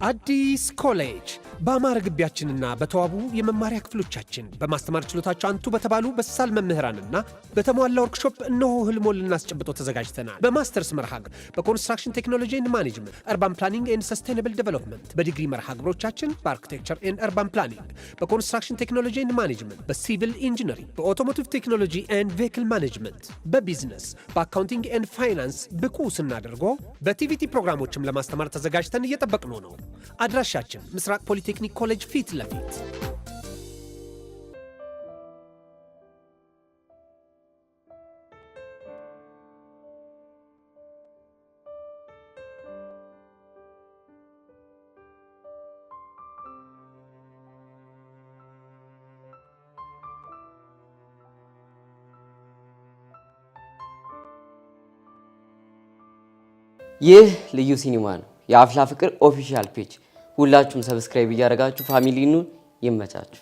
አዲስ ኮሌጅ በአማረ ግቢያችንና በተዋቡ የመማሪያ ክፍሎቻችን በማስተማር ችሎታቸው አንቱ በተባሉ በሳል መምህራንና በተሟላ ወርክሾፕ እነሆ ህልሞን ልናስጨብጦ ተዘጋጅተናል። በማስተርስ መርሃ ግብር በኮንስትራክሽን ቴክኖሎጂ ኤንድ ማኔጅመንት፣ አርባን ፕላኒንግ ኤንድ ሰስቴናብል ዴቨሎፕመንት፣ በዲግሪ መርሃ ግብሮቻችን በአርኪቴክቸር ኤንድ አርባን ፕላኒንግ፣ በኮንስትራክሽን ቴክኖሎጂ ኤንድ ማኔጅመንት፣ በሲቪል ኢንጂነሪንግ፣ በኦቶሞቲቭ ቴክኖሎጂ ኤንድ ቬሂክል ማኔጅመንት፣ በቢዝነስ፣ በአካውንቲንግ ኤንድ ፋይናንስ ብቁ ስናደርጎ በቲቪቲ ፕሮግራሞችም ለማስተማር ተዘጋጅተን እየጠበቅነው ነው። አድራሻችን ምስራቅ ፖሊቴክኒክ ኮሌጅ ፊት ለፊት። ይህ ልዩ ሲኒማ ነው። የአፍላ ፍቅር ኦፊሻል ፔጅ ሁላችሁም ሰብስክራይብ እያደረጋችሁ ፋሚሊ ኑ። ይመቻችሁ።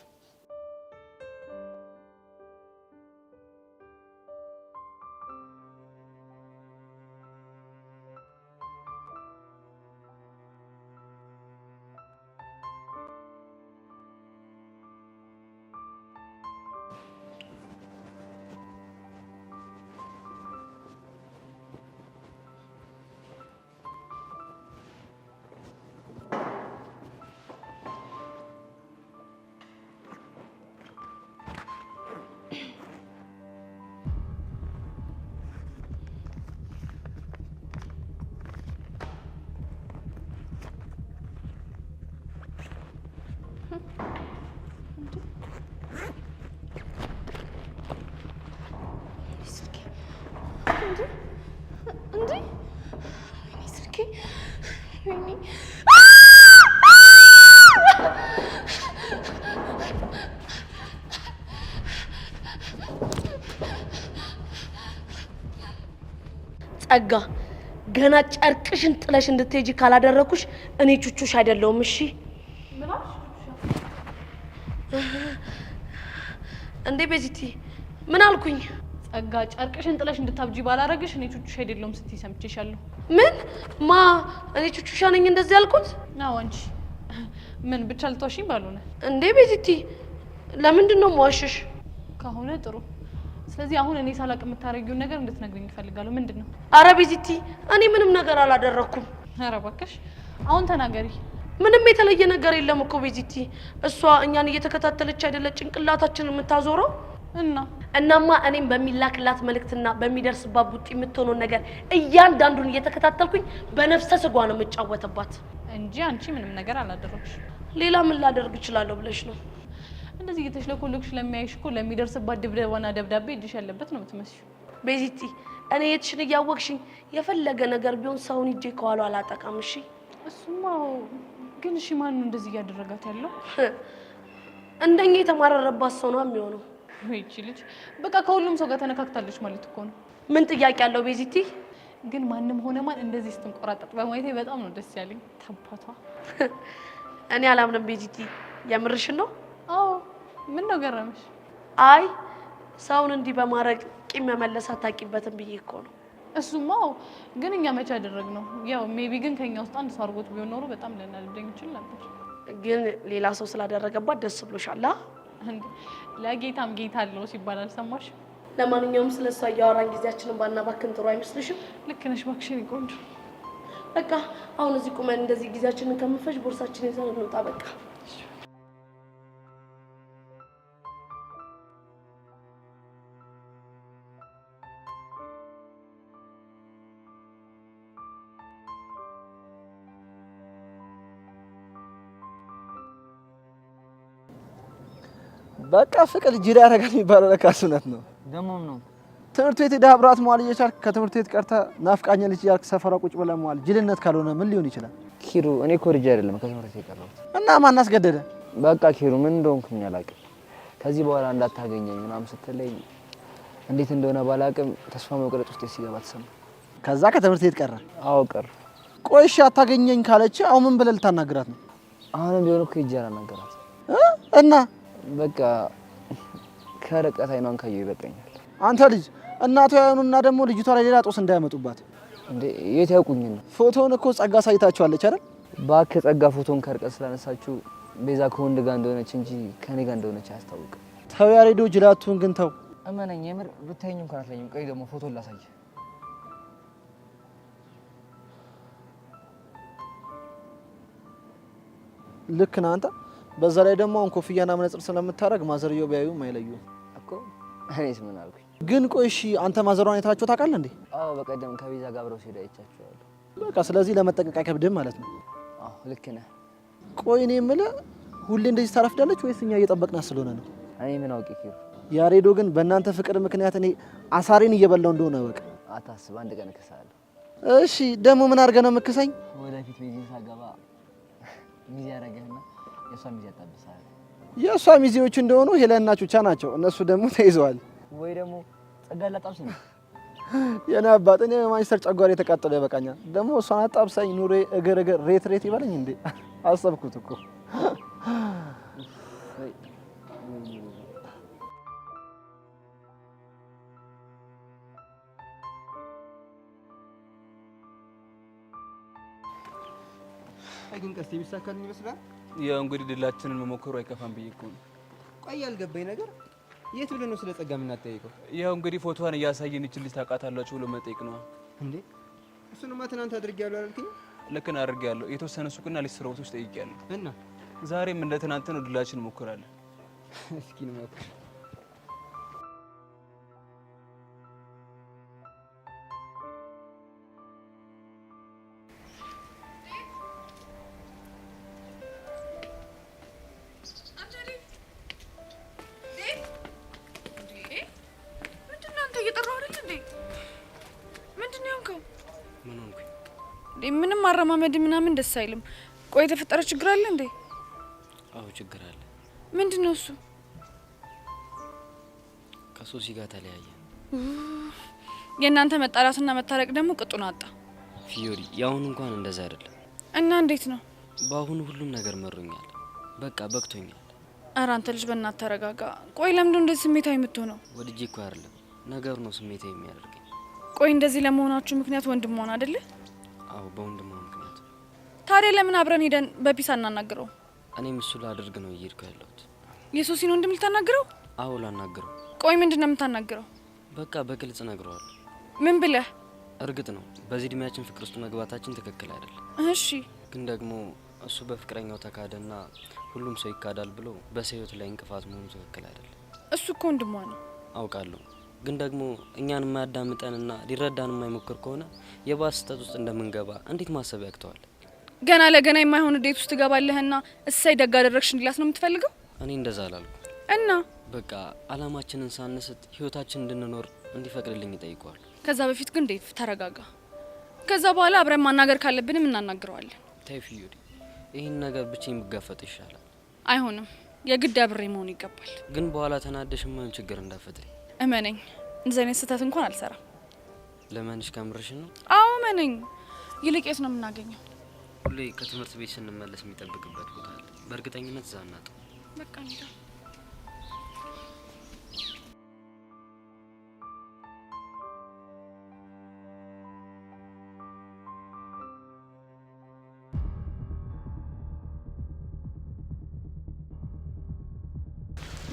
ጸጋ ገና ጨርቅሽን ጥለሽ እንድትሄጂ ካላደረኩሽ እኔ ቹቹሽ አይደለሁም። እሺ እንዴ ቤዚቲ ምን አልኩኝ? ጸጋ ጨርቅሽን ጥለሽ እንድታብጂ ባላረግሽ እኔ ቹቹሽ አይደለሁም ስትይ ሰምቼሻለሁ። ምን ማ እኔ ቹቹሻ ነኝ እንደዚህ ያልኩት? ነው አንቺ ምን ብቻ ልትዋሽኝ ባልሆነ። እንዴ ቤዚቲ ለምንድን ነው የምዋሽሽ? ከሆነ ጥሩ። ስለዚህ አሁን እኔ ሳላቅ የምታረጊውን ነገር እንድትነግሪኝ እፈልጋለሁ። ምንድነው? አረ ቤዚቲ እኔ ምንም ነገር አላደረኩም። አረ እባክሽ አሁን ተናገሪ። ምንም የተለየ ነገር የለም እኮ ቤዚቲ። እሷ እኛን እየተከታተለች አይደለ ጭንቅላታችንን የምታዞረው? እናማ እኔም በሚላክላት መልእክትና በሚደርስባት ቡጢ የምትሆነው ነገር እያንዳንዱን እየተከታተልኩኝ በነፍሰ ስጓ ነው የምጫወተባት እንጂ አንቺ ምንም ነገር አላደረግሽ። ሌላ ምን ላደርግ እችላለሁ ብለሽ ነው? እንደዚህ እየተሽለኮለክሽ ለሚያይሽ እኮ ለሚደርስባት ድብደባና ደብዳቤ እጅሽ ያለበት ነው የምትመስዪው። ቤዚቲ እኔ የትሽን እያወቅሽኝ የፈለገ ነገር ቢሆን ሰውን እጄ ከኋላ አላጠቃም። እሺ እሱማ ግን እሺ ማን ነው እንደዚህ እያደረጋት ያለው? እንደኛ የተማረረባት ሰው ነው የሚሆነው። ወይቺ ልጅ በቃ ከሁሉም ሰው ጋር ተነካክታለች ማለት እኮ ነው። ምን ጥያቄ አለው ቤዚቲ? ግን ማንም ሆነ ማን እንደዚህ ስትንቆራጠጥ በማየቴ በጣም ነው ደስ ያለኝ። ታባቷ እኔ አላምንም ቤዚቲ። የምርሽን ነው? አዎ ምን ነው ገረመሽ? አይ ሰውን እንዲህ በማረግ ቂም መመለስ አታውቂበትም ብዬ እኮ ነው። እሱማ ግን እኛ መቼ አደረግነው? ያው ሜቢ ግን ከኛ ውስጥ አንድ ሰው አድርጎት ቢሆን ኖሮ በጣም ልናደርገኝ ይችል ነበር። ግን ሌላ ሰው ስላደረገባት ደስ ብሎሻል? ለጌታም ጌታ አለው ሲባል አልሰማሽ? ለማንኛውም ስለሷ እያወራን ጊዜያችንን ባናባክን ጥሩ አይመስልሽም? ልክ ነሽ እባክሽን ቆንጆ። በቃ አሁን እዚህ ቁመን እንደዚህ ጊዜያችንን ከምንፈጅ ቦርሳችንን ይዘን እንውጣ በቃ። በቃ ፍቅር ጅራ ያረጋል የሚባለው ለካስ እውነት ነው። ደሞም ነው ትምህርት ቤት ሄደህ አብራት መዋል እየቻልክ ከትምህርት ቤት ቀርተህ ናፍቃኛለች እያልክ ሰፈራ ቁጭ ብለህ መዋል ጅልነት ካልሆነ ምን ሊሆን ይችላል? ኪሩ እኔ ኮርጃ አይደለም ከትምህርት ቤት የቀረሁት። እና ማን አስገደደ? በቃ ኪሩ ምን እንደሆንኩኝ አላውቅም። ከዚህ በኋላ እንዳታገኘኝ ምናምን ስትለኝ እንዴት እንደሆነ ባላውቅም ተስፋ መቁረጥ ውስጥ ሲገባ ተሰማ። ከዛ ከትምህርት ቤት ቀረ? አዎ ቀረ። ቆይ እሺ አታገኘኝ ካለች አሁን ምን ብለህ ልታናግራት ነው? አሁንም ቢሆን እኮ ይጃራ ነገራት እና በቃ ከርቀት አይኗን ካየሁ ይበቃኛል። አንተ ልጅ እናቷ ያዩንና ደግሞ ልጅቷ ላይ ሌላ ጦስ እንዳያመጡባት። እንዴ የት ያውቁኝ ነው? ፎቶውን እኮ ጸጋ ሳይታችኋለች አይደል? እባክህ ጸጋ ፎቶን ከርቀት ስላነሳችሁ ቤዛ ከወንድ ጋር እንደሆነች እንጂ ከኔ ጋር እንደሆነች አያስታውቅም። ተው ያሬዶ ጅላቱን ግን ተው። እመነኝ የምር ብታየኝ እንኳን አትለኝም። ቆይ ደግሞ ፎቶ ላሳይ። ልክ ነህ አንተ። በዛ ላይ ደግሞ አሁን ኮፍያና መነጽር ስለምታረግ ማዘርየው ቢያዩም አይለዩም እኮ። እኔስ ምን አልኩኝ? ግን ቆይ እሺ አንተ ማዘሯን አይታችሁ ታውቃለህ እንዴ? አዎ በቀደም ከቤዛ ጋር አብረው ሲሄዱ አይቻቸዋለሁ። በቃ ስለዚህ ለመጠንቀቅ አይከብድም ማለት ነው። አዎ ልክ ነህ። ቆይ እኔ የምልህ ሁሌ እንደዚህ ታረፍዳለች ወይስ እኛ እየጠበቅናት ስለሆነ ነው? እኔ ምን አውቄ ኪሩ። ያሬዶ ግን በእናንተ ፍቅር ምክንያት እኔ አሳሬን እየበላው እንደሆነ በቃ አታስብ፣ አንድ ቀን እከሳለሁ። እሺ ደግሞ ምን አድርገህ ነው የምክሰኝ? ወደፊት ቤቴን ሳገባ ሚዜ ያደረገህና የእሷ ሚዜ ያጣብሳል። የእሷ ሚዜዎች እንደሆኑ ሄለንና ቹቻ ናቸው። እነሱ ደግሞ ተይዘዋል። ወይ ደግሞ ጸጋ ላጣብስ ነው። የኔ አባት እኔ ማንችስተር ጨጓራ የተቃጠለ ይበቃኛል። ደግሞ እሷን አጣብሳኝ ኑሬ እግር ሬት ይበለኝ እንዴ? አሰብኩት እኮ። ግን ቀስቴ ቢሳካልኝ ይመስላል። ያው እንግዲህ ድላችንን መሞከሩ አይከፋም ብዬ እኮ ነው። ቆይ ያልገባኝ ነገር የት ብለን ነው ስለ ጸጋ የምናጠይቀው? ያው እንግዲህ ፎቶዋን እያሳየን እቺ ልጅ ታውቃታላችሁ ብሎ መጠየቅ ነው እንዴ? እሱንማ ትናንት አድርጌያለሁ አላልከኝ? ልክ ነው አድርጌያለሁ። የተወሰነ ሱቅና ሊስትሮ ቦታዎች ጠይቄያለሁ። እና ዛሬም እንደ ትናንት ነው ድላችን እንሞክራለን። እስኪ እንሞክር። ምንም አረማመድ ምናምን ደስ አይልም። ቆይ የተፈጠረ ችግር አለ እንዴ? አዎ ችግር አለ። ምንድነው እሱ? ከሶሲ ጋር ተለያየ። የእናንተ መጣላትና መታረቅ ደግሞ ቅጡን አጣ። ፊዮሪ ያሁን እንኳን እንደዛ አይደለም። እና እንዴት ነው? በአሁኑ ሁሉም ነገር መሮኛል። በቃ በቅቶኛል። ኧረ አንተ ልጅ በእናትህ ተረጋጋ። ቆይ ለምንድን ነው እንደዚህ ስሜታዊ የምትሆነው? ወድጄ እኮ አይደለም ነገሩ ነው ስሜታዊ የሚያደርገኝ። ቆይ እንደዚህ ለመሆናችሁ ምክንያት ወንድም ሆነ አይደለ? አዎ በወንድሟ ምክንያት። ታዲያ ለምን አብረን ሄደን በፒስ አናናግረው? እኔም እሱ ላደርግ ነው እየሄድኩ ያለሁት። የሶሲን ወንድም ልታናግረው? አዎ ላናግረው። ቆይ ምንድነው የምታናግረው? በቃ በግልጽ ነግረዋለሁ። ምን ብለህ? እርግጥ ነው በዚህ እድሜያችን ፍቅር ውስጥ መግባታችን ትክክል አይደለም። እሺ ግን ደግሞ እሱ በፍቅረኛው ተካደና ሁሉም ሰው ይካዳል ብሎ በሰው ህይወት ላይ እንቅፋት መሆኑ ትክክል አይደለም። እሱ እኮ ወንድሟ ነው። አውቃለሁ። ግን ደግሞ እኛን የማያዳምጠንና ሊረዳን የማይሞክር ከሆነ የባስ ስህተት ውስጥ እንደምንገባ እንዴት ማሰብ ያቅተዋል? ገና ለገና የማይሆን ዴት ውስጥ ትገባለህና እሰይ ደግ አደረግሽ እንዲላት ነው የምትፈልገው? እኔ እንደዛ አላልኩ። እና በቃ አላማችንን ሳንስት ህይወታችን እንድንኖር እንዲፈቅድልኝ ይጠይቀዋል። ከዛ በፊት ግን ዴቭ ተረጋጋ። ከዛ በኋላ አብረን ማናገር ካለብንም እናናግረዋለን። ተይ ፊዮሪ፣ ይህን ነገር ብቻዬን ብጋፈጥ ይሻላል። አይሆንም፣ የግድ አብሬ መሆን ይገባል። ግን በኋላ ተናደሽ ምን ችግር እንዳፈጥሪ እመነኝ፣ እንደዚህ አይነት ስህተት እንኳን አልሰራም። ለማንሽ ከምርሽ ነው? አዎ እመነኝ። ይልቅ የት ነው የምናገኘው? ሁሌ ከትምህርት ቤት ስንመለስ የሚጠብቅበት ቦታ አለ። በእርግጠኝነት እዛ እናጣው። በቃ እንሂድ።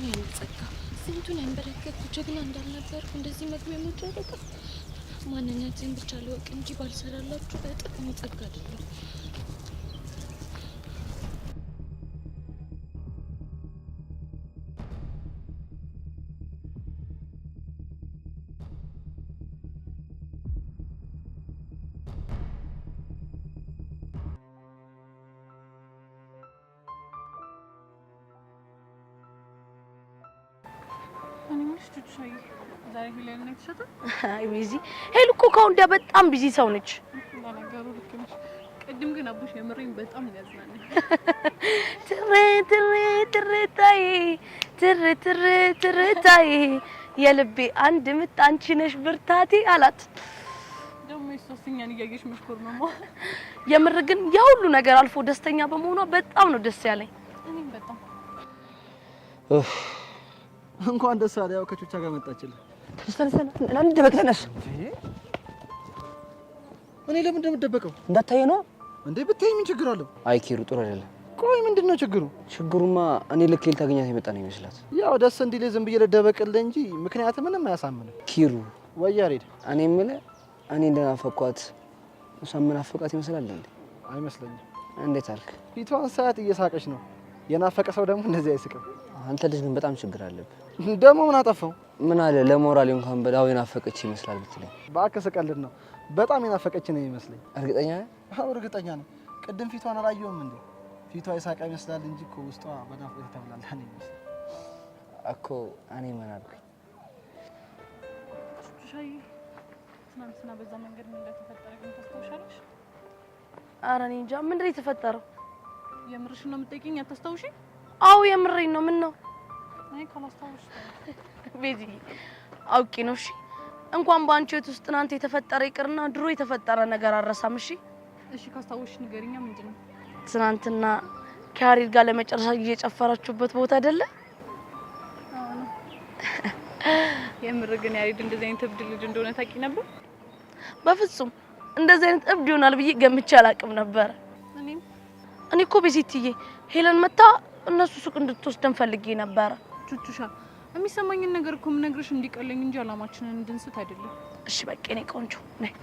ይሄን ጸጋ ስንቱን ያንበረከኩ ጀግና እንዳልነበርኩ እንደዚህ መግቢያ መደረገ ማንነትን ብቻ ለወቅ እንጂ ባልሰራላችሁ በጥቅም ጸጋ አይደለም። አይ ቢዚ ሄሉ እኮ ከወንዳ በጣም ቢዚ ሰው ነች። ለነገሩ ልክ ነሽ። ቅድም ግን አቡሽ የምሬን በጣም ያዝናናል። ትርታይ ትርታይ የልቤ አንድ ምት አንቺ ነሽ ብርታቴ አላት። ደግሞ የሶስተኛን እያየሽ መሽኮር ነው። የምር ግን ያ ሁሉ ነገር አልፎ ደስተኛ በመሆኗ በጣም ነው ደስ ያለኝ። እኔም በጣም እንኳን ደስ አለ። ያው ከቹቻ ጋር መጣችልህ። ለምን ደበቅ ተነስ። እኔ ለምን እንደምደበቀው እንዳታየ ነው። እንዴ ብትይ ምን ችግር አለው? አይ ኪሩ ጥሩ አይደለም። ቆይ ምንድነው ችግሩ? ችግሩማ እኔ ልክ ልታገኛት የመጣ ነው ይመስላት። ያው ደስ እንዲል ዝም ብዬ ልደበቅልህ እንጂ ምክንያት ምንም አያሳምንም። ኪሩ ወይ ያሬድ፣ እኔ የምልህ እኔ እንደናፈኳት እሷን ምናፈቃት ይመስላል እንዴ? አይመስለኝም። እንዴት አልክ? ፊቷን ሰዓት እየሳቀች ነው። የናፈቀ ሰው ደግሞ እንደዚህ አይስቅም። አንተ ልጅ ግን በጣም ችግር አለብህ። ደግሞ ምን አጠፋው? ምን አለ ለሞራል እንኳን በዳው የናፈቀች ይመስላል ብትለኝ። እባክህ ስቀልድ ነው። በጣም የናፈቀች ነው ይመስለኝ። እርግጠኛ ነህ? አዎ እርግጠኛ ነኝ። ቅድም ፊቷን አላየሁም እንዴ? ፊቷ የሳቀ ይመስላል እንጂ እኮ ውስጧ በናፍቆት ተብላላ ነው ይመስል እኮ። እኔ ምን አልኩኝ? ሻይ ትናንትና በዛ መንገድ ምን እንደተፈጠረ ግን ታስታውሻለሽ? ኧረ እኔ እንጃ ምንድን ነው የተፈጠረው? የምርሽ ነው የምትጠይቂኝ? አታስታውሺ? አዎ የምሬን ነው። ምን ነው? አይ ካላስታውሽ ቤዚ አውቄ ነው። እሺ እንኳን በአንቺ ህይወት ውስጥ ትናንት የተፈጠረ ይቅርና ድሮ የተፈጠረ ነገር አረሳም። እሺ እሺ ካስታውሽ ንገሪኛ። ምንድን ነው? ትናንትና ከያሬድ ጋር ለመጨረሻ ጊዜ የጨፈራችሁበት ቦታ አይደለ? የምር ግን ያሬድ እንደዚህ አይነት እብድ ልጅ እንደሆነ ታውቂ ነበር? በፍጹም እንደዚህ አይነት እብድ ይሆናል ብዬ ገምቼ አላውቅም ነበር። እኔ እኮ ቤዚትዬ ሄለን መታ እነሱ ሱቅ እንድትወስደን ፈልጌ ነበር። ቹቹሻ የሚሰማኝን ነገር እኮ የምነግርሽ እንዲቀለኝ እንጂ አላማችንን እንድንስት አይደለም። እሺ በቃ እኔ ቆንጆ ነኝ።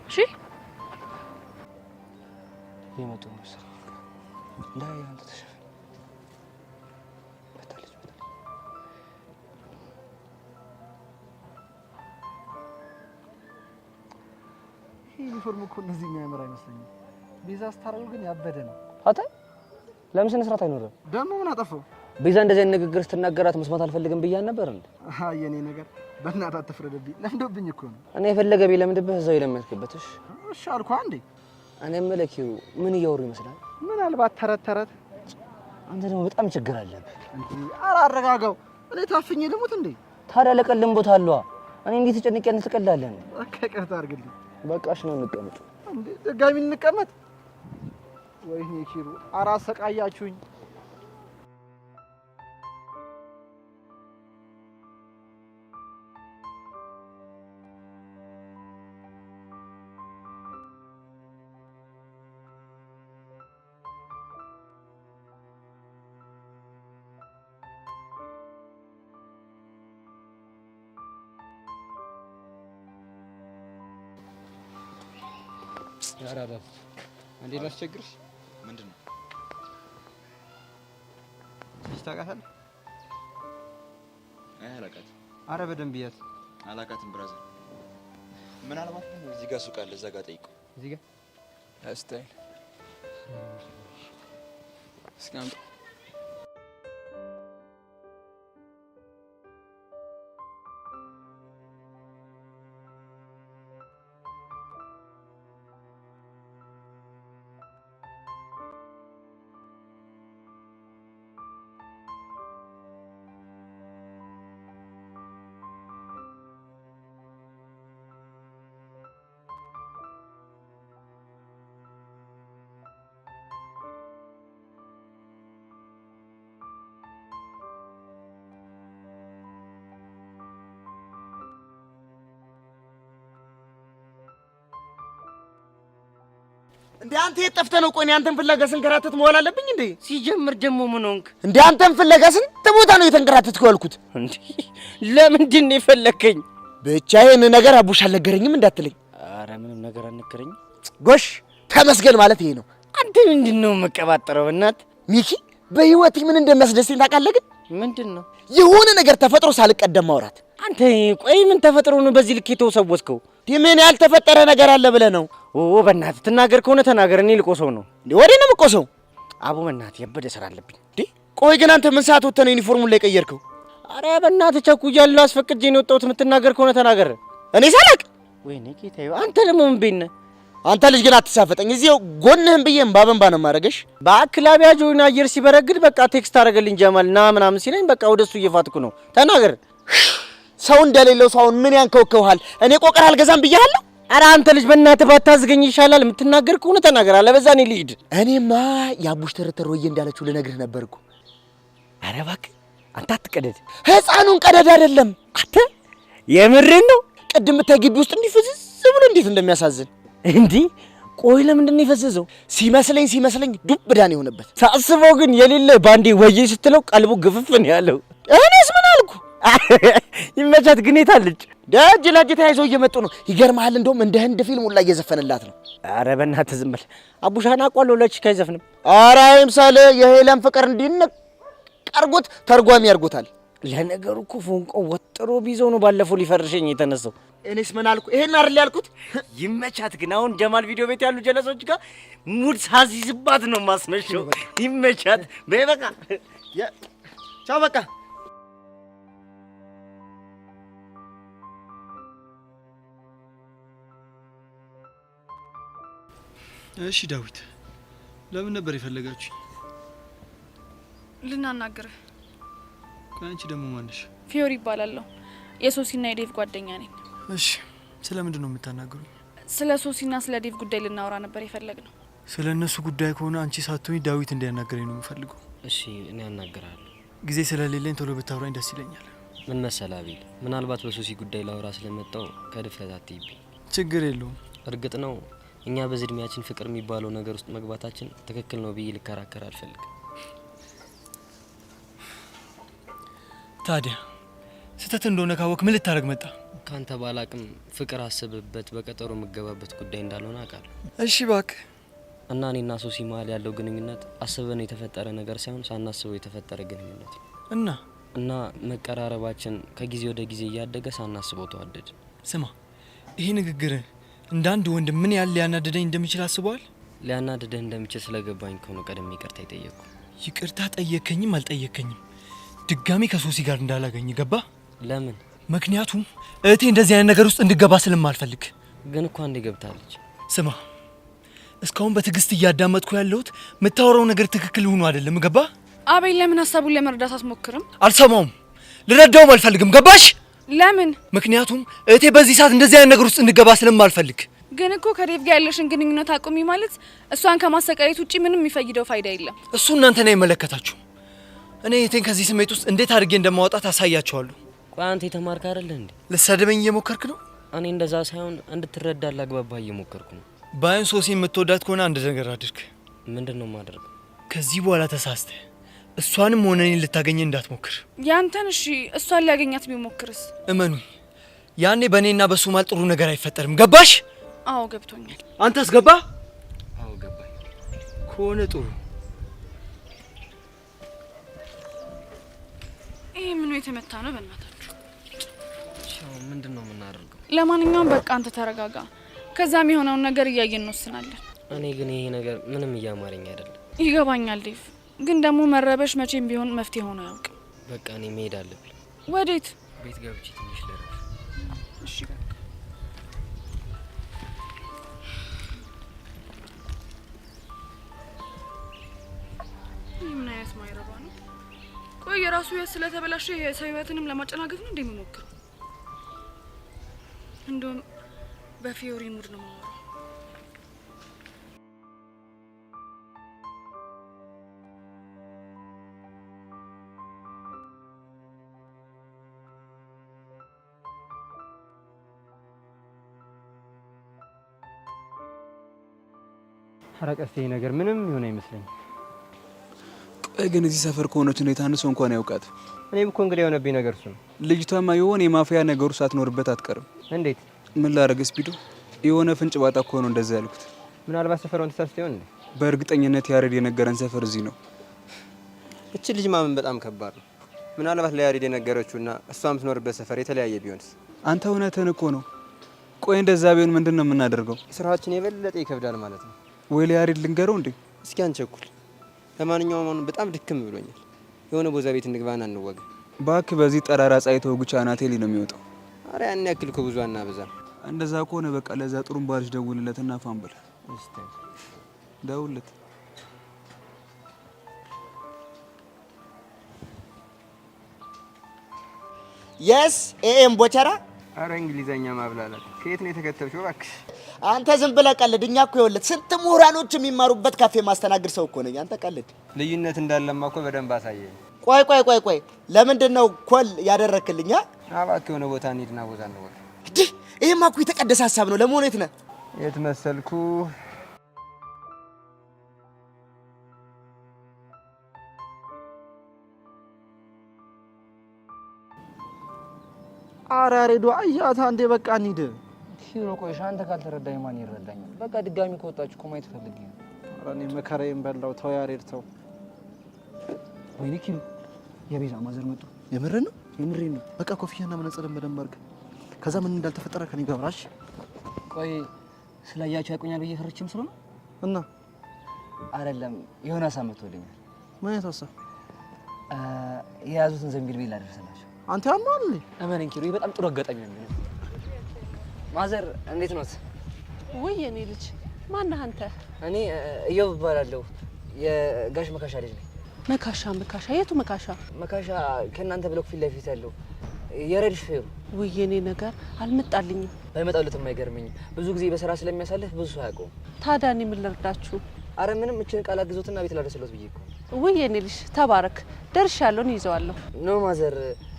እሺ የመጡ መሰለኝ እንዳይ አንተ ተሸፈን በታለች ዩኒፎርም እኮ እንደዚህ የሚያምር አይመስለኝም። ቤዛ ስታረገው ግን ያበደ ነው። አታ ለምን ስነ ስርዓት አይኖርም? ደግሞ ምን አጠፋው? ቤዛ እንደዚህ አይነት ንግግር ስትናገራት መስማት አልፈልግም ብያን ነበር እንዴ? አይ የኔ ነገር በእናትህ አትፍረድብኝ። ለምዶብኝ እኮ ነው። እኔ የፈለገ ቢለምድብህ እዛው የለመድክበት። እሺ አልኩህ አንዴ። እኔ የምልህ ኪሩ ምን እያወሩ ይመስላል? ምናልባት ተረት ተረት። አንተ ደግሞ በጣም ችግር አለብህ። ኧረ አረጋጋው። እኔ ታፍኜ ልሙት እንዴ? ታዲያ ለቀልም ቦታ አለዋ። እኔ እንዴት ተጨንቄ አንተ ትቀላለህ? በቃ ይቅርታ አድርግልኝ። በቃሽ ነው እንቀመጥ። እንዴ ድጋሚ እንቀመጥ? ወይኔ ኪሩ ኧረ አሰቃያችሁኝ። ያራዳ አንዴ ላስቸግርሽ። ምንድነው? ታውቃታለህ? አይ አላውቃትም። አረ በደንብ ያት አላውቃትም ብራዘር። ምናልባት ደግሞ እዚህ ጋር ሱቅ አለ፣ እዛ ጋር ጠይቀው። እዚህ ጋር ስታይል እስካም እንዴ አንተ የት ጠፍተህ ነው? ቆይ አንተን ፍለጋ ስንከራተት መዋል አለብኝ እንዴ? ሲጀምር ደግሞ ምን ሆንክ እንዴ? አንተን ፍለጋ ስንት ቦታ ነው የተንከራተትኩ ያልኩት እንዴ? ለምንድን ነው የፈለከኝ? ብቻ ይሄን ነገር አቡሽ አልነገረኝም እንዳትለኝ። አረ ምንም ነገር አልነገረኝም። ጎሽ ተመስገን ማለት ይሄ ነው። አንተ ምንድነው መቀባጠረው? እናት ሚኪ በህይወቴ ምን እንደሚያስደስተኝ ታውቃለህ? ግን ምንድነው? የሆነ ነገር ተፈጥሮ ሳልቀደም ማውራት። አንተ ቆይ ምን ተፈጥሮ ነው በዚህ ልክ የተወሰወስከው? ምን ያልተፈጠረ ነገር አለ ብለህ ነው? ኦ በእናትህ ትናገር ከሆነ ተናገር። እኔ ልቆሰው ነው እንዴ? ወዴት ነው የምቆሰው? አቡ በእናትህ የበደ ስራ አለብኝ እንዴ። ቆይ ግን አንተ ምን ሰዓት ወጥተህ ነው ዩኒፎርሙን ላይ ቀየርከው? አረ በእናትህ ቸኩያለሁ፣ አስፈቅጄ ነው የወጣሁት። የምትናገር ከሆነ ተናገር። እኔ ሳላቅ? ወይኔ ጌታዬ፣ አንተ ደግሞ ምን ቤት ነህ? አንተ ልጅ ግን አትሳፈጠኝ። እዚያው ጎንህን ብዬ እምባ በእምባ ነው የማደርግሽ። በአክላቢያ ጆይና አየር ሲበረግድ በቃ ቴክስት አደረገልኝ ጀማል ና ምናምን ሲለኝ በቃ ወደሱ እየፋትኩ ነው። ተናገር። ሰው እንደሌለው ሰውን ምን ያንከውከውሃል? እኔ ቆቀር አልገዛም ብያለሁ። አረ አንተ ልጅ በእናትህ ባታዝገኝ ይሻላል። የምትናገር ከሆነ ተናገር፣ አለበዛ እኔ ልሂድ። እኔማ የአቡሽ ተረተር ወዬ እንዳለችው ልነግርህ ነበርኩ። አረ እባክህ አንተ አትቀደድ። ህፃኑን ቀደድ አይደለም አንተ የምሬን ነው። ቅድም ተግቢ ውስጥ እንዲህ ፍዝዝ ብሎ እንዴት እንደሚያሳዝን እንዲህ ቆይ ለምንድን ነው የፈዘዘው? ሲመስለኝ ዱብ ዳን የሆነበት ሳስበው ግን የሌለ ባንዴ ወዬ ስትለው ቀልቡ ግፍፍ ነው ያለው። እኔስ ምን አልኩ? ይመቻት ግን የታለች? ደጅ ላጅ ተያይዘው እየመጡ ነው። ይገርምሃል፣ እንደውም እንደ ህንድ ፊልም ሁላ እየዘፈነላት ነው። ኧረ በእናትህ ዝም በል አቡሻና አቋለው ለችካ አይዘፍንም። ኧረ አይምሳል የሄለን ፍቅር እንዲነቅ አርጎት ተርጓሚ ያርጎታል። ለነገሩ እኮ ፎንቆ ወጥሮ ቢይዘው ነው ባለፈው ሊፈርሸኝ የተነሳው። እኔስ ምን አልኩ? ይሄን አይደል ያልኩት? ይመቻት ግን አሁን ጀማል ቪዲዮ ቤት ያሉ ጀለሶች ጋር ሙድ ሳሲስባት ነው ማስመሸው። ይመቻት በቃ ቻው በቃ። እሺ ዳዊት፣ ለምን ነበር የፈለጋችሁ? ልናናግርህ። ቆይ አንቺ ደግሞ ማንሽ? ፊዮሪ ይባላለሁ። የሶሲና የዴቭ ጓደኛ ነኝ። እሺ፣ ስለምንድን ነው የምታናግሩኝ? ስለ ሶሲና ስለ ዴቭ ጉዳይ ልናወራ ነበር የፈለግነው። ስለ እነሱ ጉዳይ ከሆነ አንቺ ሳትሆኚ ዳዊት እንዲያናገረኝ ነው የምፈልገው። እሺ፣ እኔ አናግራለሁ። ጊዜ ስለሌለኝ ቶሎ ብታወራኝ ደስ ይለኛል። ምን መሰለህ አቤል፣ ምናልባት በሶሲ ጉዳይ ላወራ ስለመጣው ከድፍረት አትይብኝ። ችግር የለውም። እርግጥ ነው እኛ በዚህ እድሜያችን ፍቅር የሚባለው ነገር ውስጥ መግባታችን ትክክል ነው ብዬ ልከራከር አልፈልግም። ታዲያ ስህተት እንደሆነ ካወቅ ምን ልታደርግ መጣ? ካንተ ባላቅም ፍቅር አስብበት በቀጠሮ የምገባበት ጉዳይ እንዳልሆነ አውቃለሁ። እሺ እባክህ። እና እኔና ሶሲ መሀል ያለው ግንኙነት አስበን የተፈጠረ ነገር ሳይሆን ሳናስበው የተፈጠረ ግንኙነት ነው። እና መቀራረባችን ከጊዜ ወደ ጊዜ እያደገ ሳናስበው ተዋደድ። ስማ፣ ይሄ ንግግር እንደ አንድ ወንድ ምን ያህል ሊያናድደኝ እንደሚችል አስበዋል? ሊያናድደህ እንደሚችል ስለገባኝ ከሆነ ቀደም ይቅርታ ይጠየቁ። ይቅርታ ጠየከኝም አልጠየከኝም ድጋሚ ከሶሲ ጋር እንዳላገኝ ገባ? ለምን? ምክንያቱም እህቴ እንደዚህ አይነት ነገር ውስጥ እንድገባ ስለማልፈልግ። ግን እኮ አንዴ ገብታለች። ስማ፣ እስካሁን በትዕግስት እያዳመጥኩ ያለሁት የምታወራው ነገር ትክክል ሆኖ አይደለም። ገባ? አቤል፣ ለምን ሀሳቡን ለመረዳት አትሞክርም? አልሰማውም፣ ልረዳውም አልፈልግም። ገባሽ? ለምን? ምክንያቱም እህቴ በዚህ ሰዓት እንደዚህ አይነት ነገር ውስጥ እንድገባ ስለማልፈልግ። ግን እኮ ከዴቭ ጋር ያለሽን ግንኙነት አቁሚ ማለት እሷን ከማሰቃየት ውጪ ምንም የሚፈይደው ፋይዳ የለም። እሱ እናንተን አይመለከታችሁም። እኔ እህቴን ከዚህ ስሜት ውስጥ እንዴት አድርጌ እንደማወጣት አሳያቸዋለሁ። ቆይ አንተ የተማርክ አይደል እንዴ? ልትሰድበኝ እየሞከርክ ነው? እኔ እንደዛ ሳይሆን እንድትረዳ ላግባባህ እየሞከርኩ ነው። ባይን ሶሲ የምትወዳት ከሆነ አንድ ነገር አድርግ። ምንድን ነው የማደርገው? ከዚህ በኋላ ተሳስተህ እሷንም ሆነ እኔን ልታገኘ እንዳትሞክር። ያንተን እሺ፣ እሷን ሊያገኛት ቢሞክርስ? እመኑኝ፣ ያኔ በእኔና በሱ ማል ጥሩ ነገር አይፈጠርም። ገባሽ? አዎ ገብቶኛል። አንተስ ገባ? አዎ ገባኝ። ከሆነ ጥሩ። ይሄ ምኑ የተመታ ነው? በእናታችሁ ምንድን ነው የምናደርገው? ለማንኛውም በቃ አንተ ተረጋጋ። ከዛም የሆነውን ነገር እያየን እንወስናለን። እኔ ግን ይሄ ነገር ምንም እያማረኝ አይደለም። ይገባኛል ዴቭ፣ ግን ደግሞ መረበሽ መቼም ቢሆን መፍትሄ ሆኖ አያውቅም። በቃ እኔ መሄድ አለብኝ። ወዴት? ቤት ገብቼ ትንሽ ልረፍ። እሺ በቃ ምን አይነት ማይረባ ነው? ቆይ የራሱ ስለተበላሸ የሰው ህይወትንም ለማጨናገፍ ነው እንደሚሞክረው። እንደውም በፊዮሪ ሙድ ነው የማወራው። ሐረቀስቴ ነገር ምንም ይሆን አይመስለኝም። ቆይ ግን እዚህ ሰፈር ከሆነች እንዴት አንድ ሰው እንኳን ያውቃት? እኔም እኮ እንግዲህ የሆነብኝ ነገር እሱ ነው። ልጅቷማ የሆነ የማፊያ ነገሩ ሳትኖርበት አትቀርም። እንዴት? ምን ላደርግ ስፒዶ፣ የሆነ ፍንጭ ባጣ እኮ ነው እንደዛ ያልኩት። ምናልባት ሰፈሯን ተሳስተ ይሆን እንዴ? በእርግጠኝነት ያሬድ የነገረን ሰፈር እዚህ ነው። እቺ ልጅ ማመን በጣም ከባድ ነው። ምናልባት ለያሬድ የነገረችውና እሷ የምትኖርበት ሰፈር የተለያየ ቢሆንስ? አንተ እውነትህን እኮ ነው። ቆይ እንደዛ ቢሆን ምንድን ነው የምናደርገው? ስራችን የበለጠ ይከብዳል ማለት ነው። ወይ ለያሬድ ልንገረው እንዴ? እስኪ አንቸኩል። ለማንኛውም አሁን በጣም ድክም ብሎኛል። የሆነ ቦዛ ቤት እንግባና እንወጋ። እባክህ በዚህ ጠራራ ፀሐይ ተወግቻ አናቴ ላይ ነው የሚወጣው። አረ ያን ያክል እኮ ብዙ አናበዛም። እንደዛ ከሆነ በቃ ለዛ ጥሩም ባልሽ ደውልለትና ፋን ብለህ ደውልለት። የስ ኤኤም ቦቸራ። አረ እንግሊዘኛ ማብላላት ከየት ነው የተከተልሽው? እባክሽ አንተ ዝም ብለህ ቀልድ። እኛ እኮ ይኸውልህ ስንት ምሁራኖች የሚማሩበት ካፌ ማስተናግድ ሰው እኮ ነኝ። አንተ ቀልድ። ልዩነት እንዳለማ እኮ በደንብ አሳየኝ። ቆይ ለምንድን ነው ኮል ያደረክልኛ? እባክህ የሆነ ቦታ እንሂድና ቦታ እንወጋ። ይሄማ እኮ የተቀደሰ ሀሳብ ነው። ለመሆኑ የት ነህ? የት መሰልኩ? ኧረ ያሬዶ አያታ እንዴ በቃ እንሂድ። ኪሮ ቆይ አንተ ካልተረዳኝ ማን ይረዳኛል? በቃ ድጋሚ ከወጣችሁ እኮ ማየት ፈልጌ ነው። ኧረ እኔ መከራዬን በላው። ተው ያሬድ ተው። ወይኔ ኪሮ የቤዛ ማዘር መጡ። የምሬን ነው? የምሬን ነው። በቃ ኮፍያና መነጽርን በደንብ አድርግ። ከዛ ምን እንዳልተፈጠረ ከኔ ጋር አብራሽ። ስላያችሁ ያውቁኛል ብዬ ፈርቼም ስለሆነ እና አይደለም የሆነ ሀሳብ መጥቶልኛል። ምን አይነት ሀሳብ? የያዙትን ዘንቢል ቤት ላደርሰላቸው። አንተ ያማል? እመነኝ ኪሮ በጣም ጥሩ አጋጣሚ ነው። ማዘር እንዴት ኖት? ውይ የኔ ልጅ ማነህ አንተ? እኔ እየው እባላለሁ። የጋሽ መካሻ ልጅ ነኝ። መካሻ የቱ መካሻ? መካሻ ከእናንተ ብሎክ ፊት ለፊት ያለው የረድሽ ፌሩ። ውይ የኔ ነገር አልመጣልኝም። ባይመጣሉትም አይገርመኝም። ብዙ ጊዜ በስራ ስለሚያሳልፍ ብዙ ሰው አያውቀውም። ታዲያ እኔ ምን ልርዳችሁ? አረ ምንም እችን ቃል አግዞትና ቤት ላደርሰሎት ብዬ እኮ። ውይ የኔ ልጅ ተባረክ። ደርሻለሁ፣ ይዘዋለሁ። ኖ ማዘር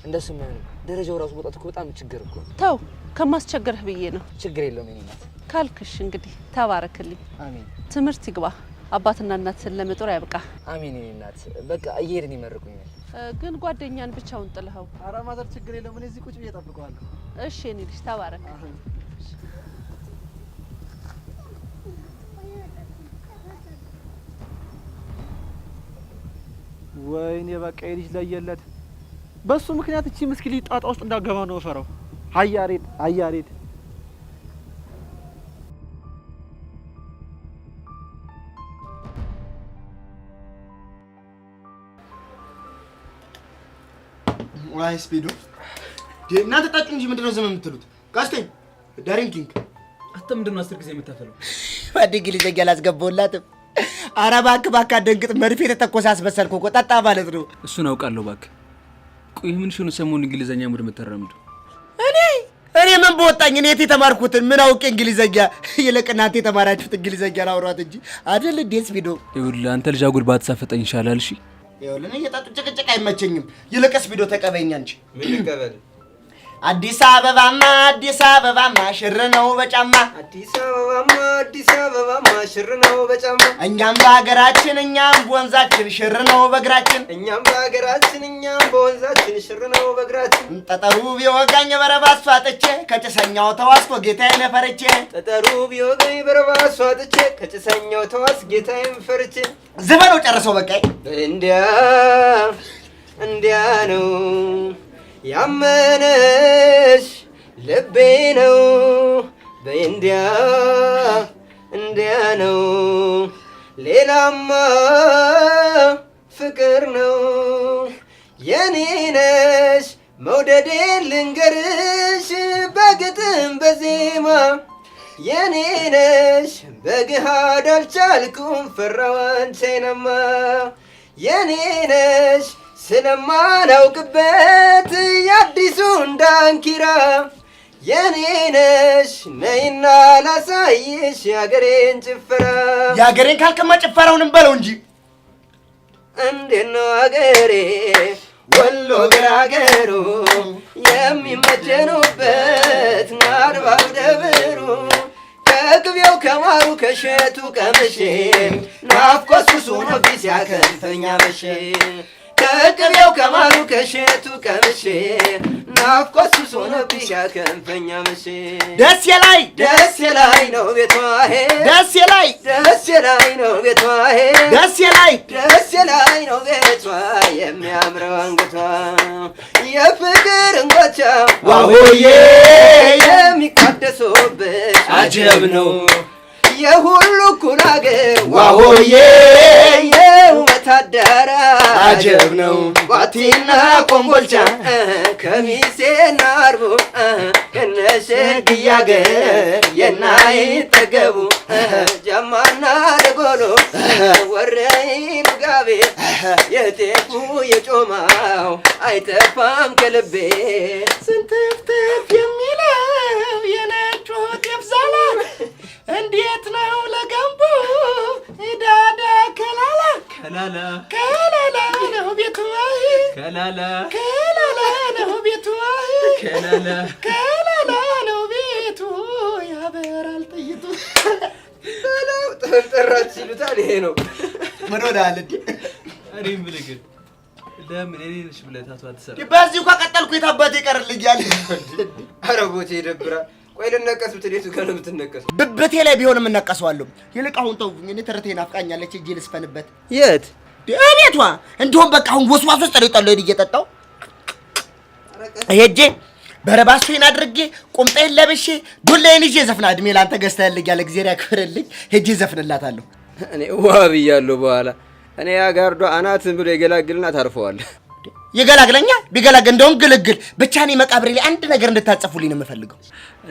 እንደሱ የማይሆንም ደረጃው ራሱ መውጣት እኮ በጣም ችግር እኮ። ተው ከማስቸገርህ ብዬ ነው። ችግር የለውም የኔ እናት ካልክሽ እንግዲህ ተባረክልኝ። አሜን። ትምህርት ይግባ፣ አባትና እናትን ለመጦር ያብቃ። አሜን የኔ እናት። በቃ እየሄድን ይመርቁኛል። ግን ጓደኛን ብቻውን ጥለኸው? ኧረ ማዘር ችግር የለውም እኔ እዚህ ቁጭ ብዬ እጠብቀዋለሁ። እሺ የኔ ልጅ ተባረክ። ወይኔ በቃ የልጅ ለየለት። በሱ ምክንያት እቺ ምስኪን ልጅ ጣጣ ውስጥ እንዳገባ ነው ፈራው። አያሬድ ዋይ ስፒዱ እናንተ ጣጭ እንጂ ምንድነው ዝም የምትሉት? ጋስተኝ ዳሪንኪንግ አንተ ምንድነው 10 ጊዜ የምታፈለው? ባዲግ ልጅ ያላስገባውላትም። ኧረ እባክህ አትደንግጥ። መርፌ ተተኮሰ አስመሰልኩ እኮ ጠጣ ማለት ነው። እሱን አውቃለሁ እባክህ። ቆይ ምን ሹን ሰሞኑን እንግሊዘኛ ሙድ የምትረምዱ? እኔ ምን በወጣኝ? እኔ የት የተማርኩትን ምን አውቄ እንግሊዘኛ? ይልቅ እናንተ የተማራችሁት እንግሊዘኛ ላውራት እንጂ አይደል እንዴ ስፒዱ? ይኸውልህ አንተ ልጅ አጉል ባትሳፈጠኝ ይሻላል። እሺ ይኸውልህ እኔ የጣጡ ጭቅጭቅ አይመቸኝም። ይልቅ ስፒዱ ተቀበይኛ እንጂ። ምን ልቀበል? አዲስ አበባማ ሽር ነው በጫማ። አዲስ አበባማ ሽር ነው በጫማ። እኛም በሀገራችን እኛም በወንዛችን ሽር ነው በእግራችን። እኛም በሀገራችን እኛም በወንዛችን ሽር ነው በእግራችን። ጠጠሩ ቢወጋኝ በረባስ ፋጥቼ ከጭሰኛው ተዋስኮ ጌታዬን ፈርቼ። ጠጠሩ ቢወጋኝ በረባስ ፋጥቼ ከጭሰኛው ተዋስ ጌታዬን ፈርቼ። ዝበለው ጨርሰው በቃ። እንዲያ ነው ያመነሽ ልቤ ነው በእንዲያ ነው ሌላማ ፍቅር ነው የኔ ነሽ መውደዴ ልንገርሽ በግጥም በዜማ የኔ ነሽ በግሃድ አልቻልኩም ፈራው አንቺንማ የኔ ነሽ ስለማላውቅበት የአዲሱ ዳንኪራ የኔ ነሽ ነይና ላሳይሽ የአገሬን ጭፈራ። የአገሬን ካልክማ ጭፈራውንም በለው እንጂ። እንዴት ነው አገሬ ወሎ ገራገሩ የሚመጀኑበት ናርባው ደብሩ ከቅቤው ከማሩ ከሸቱ ቀምሼ ናፍቆት ሱሱ ነቢስ ያከንፈኛ መሼ ከቅቤው ከማሩ ከሸቱ ቀምሼ ናፍቆት ሱሱ ነቢስ ያከንፈኛ መሼ። ደሴ ላይ ነው ቤቷ ደሴ ላይ ነው ቤቷ ደሴ ላይ ነው ቤቷ የሚያምረው አንገቷ የፍቅር እንጎቻ ዋሆዬ የሚቋደሱበት አጀብ ነው የሁሉ እኩል አገር ዋሆዬ የውበት አዳራሽ አጀብ ነው ባቲና ኮምቦልቻ ከሚሴና አርቡ ከነሸግያ አገር የናይጠገቡ ጀማና ደጎሎ ወረይሉ ጋቤ የጤፉ የጮማው አይጠፋም ከልቤ ስንትፍትፍ የሚለው የነጩ ጤፍ ዛላ እንዴት ነው ለገንቦ ዳዳ ከላላ ነው ቤቱ ከላላ ነው ቤቱ ከላላ ነው ቤቱ ያበራል ጥይቱ በለው ጠራች ሲሉታል። ይሄ ነው ምን ሆነሃል እንዴ? እኔ የምልህ ግን ለምን እኔ ነሽ ብለህ ታቷ አትሰራ። በዚሁ ከቀጠልኩ የታባቴ ይቀርልኛል። ኧረ ቦቴ ይደብራል። ቆይ ልነቀስ ብትል የቱ ጋር ነው የምትነቀሰው? ብብቴ ላይ ቢሆን የምነቀሰዋለሁ። ይልቅ አሁን ተውኝ፣ እኔ ተረቴ ናፍቃኛለች። እጄ ልስፈንበት። የት? እቤቷ። እንደውም በቃ አሁን ወስዋስ ውስጥ ነው የጠለው እየጠጣው ሄጄ በረባሶዬን አድርጌ ቁምጣዬን ለብሼ ዱላዬን ይዤ ዘፍና እድሜ ላንተ ገዝተህልኝ ያለ እግዚአብሔር ያክብርልኝ። ሄጄ ዘፍንላታለሁ። እኔ ዋ ብያለሁ። በኋላ እኔ ያጋርዶ አናትን ብሎ የገላግልና ታርፈዋል። የገላግለኛ ቢገላግል እንደውም ግልግል ብቻ እኔ መቃብሬ ላይ አንድ ነገር እንድታጽፉልኝ ነው የምፈልገው።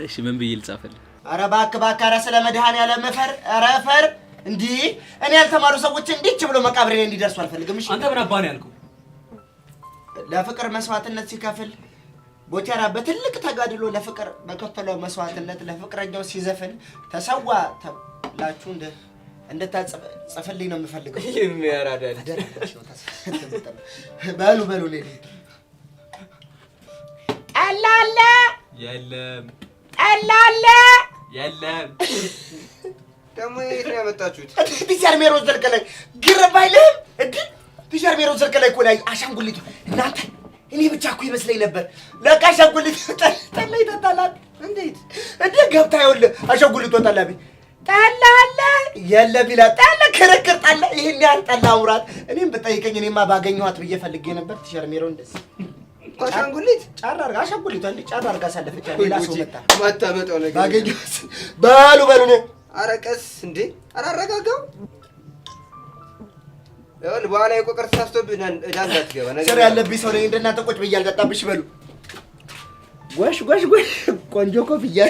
እሺ ምን ብዬ ልጻፍልህ? ኧረ እባክህ እባክህ፣ ኧረ ስለ መድኃኒዓለም ፈር፣ ኧረ ፈር። እንዲህ እኔ ያልተማሩ ሰዎች እንዲች ብሎ መቃብሬ ላይ እንዲደርሱ አልፈልግም። እሺ አንተ ምን አባህ ነው ያልኩህ? ለፍቅር መስዋዕትነት ሲከፍል ቦቴራ በትልቅ ተጋድሎ ለፍቅር በከፈለው መስዋዕትነት ለፍቅረኛው ሲዘፍን ተሰዋ ተብላችሁ እንድታጽፍልኝ ነው የምፈልገው። የሚያራዳል በሉ በሉ ሌሊ ጠላለ የለም ጠላለ የለም። ደግሞ የት ነው ያመጣችሁት? ቲቸር ሜሮን ዘርቀላይ ግርም አይልህም እንዴ? ቲቸር ሜሮን ዘርቀላይ እኮ ላይ አሻንጉሊቱ እናንተ እኔ ብቻ እኮ ይመስለኝ ነበር። ለካ አሻንጉሊቱ ጠላ ይጠጣላል። እንዴት እንዴ ገብታ ይኸውልህ አሻንጉሊቱ ጠላ ቤት ጠላ አለ የለም ይላል። ጠላ ክርክር ጠላ ይሄን ያህል ጠላ አውራት እኔም ብጠይቀኝ እኔማ ባገኘኋት ብዬ ፈልጌ ነበር። ቲቸር ሜሮን እንደዚህ አሻንጉሊት ጫራ አድርጋ አሻንጉሊቱ አንዴ ጫራ አድርጋ ሳለፈች ሌላ ሰው መጣ ማታመጣው ነገር ባገኘኋት በሉ በሉ ነው። ኧረ ቀስ እንዴ! ኧረ አረጋጋው። ይኸውልህ በኋላ የቆቀር ተሳስቶብህ እዳ እንዳትገባ ነገር ስራ ያለብኝ ሰው ነኝ። እንደናንተ ቁጭ ብዬ አልጠጣብሽ። በሉ ጎሽ ጎሽ ጎሽ ቆንጆ ኮፍያ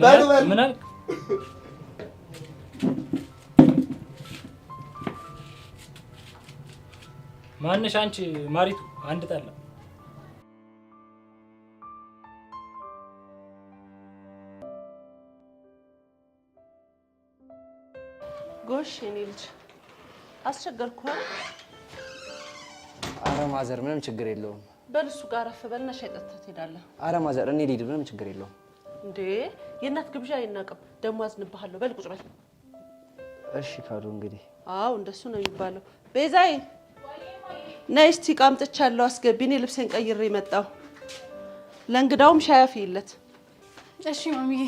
በሉ በሉ ምን አልክ? ማንሽ አንቺ ማሪቱ አንድ ጠላ ጎሽ የኔ ልጅ አስቸገርኩ አይደል? ኧረ ማዘር ምንም ችግር የለውም። በል እሱ ጋር አረፍ በልና ሻይ ጠጥተህ ትሄዳለህ። ኧረ ማዘር እኔ ልሂድ፣ ምንም ችግር የለውም። እንዴ የእናት ግብዣ አይናቅም። ደግሞ አዝንብሃለሁ። በል ቁጭ በል። እሺ ካዱ እንግዲህ። አዎ እንደሱ ነው የሚባለው። ቤዛዬ ነይ እስቲ ዕቃ አምጥቻለሁ አስገቢ። እኔ ልብሴን ቀይሬ መጣሁ። ለእንግዳውም ሻይ አፍይለት። እሺ ማሚዬ።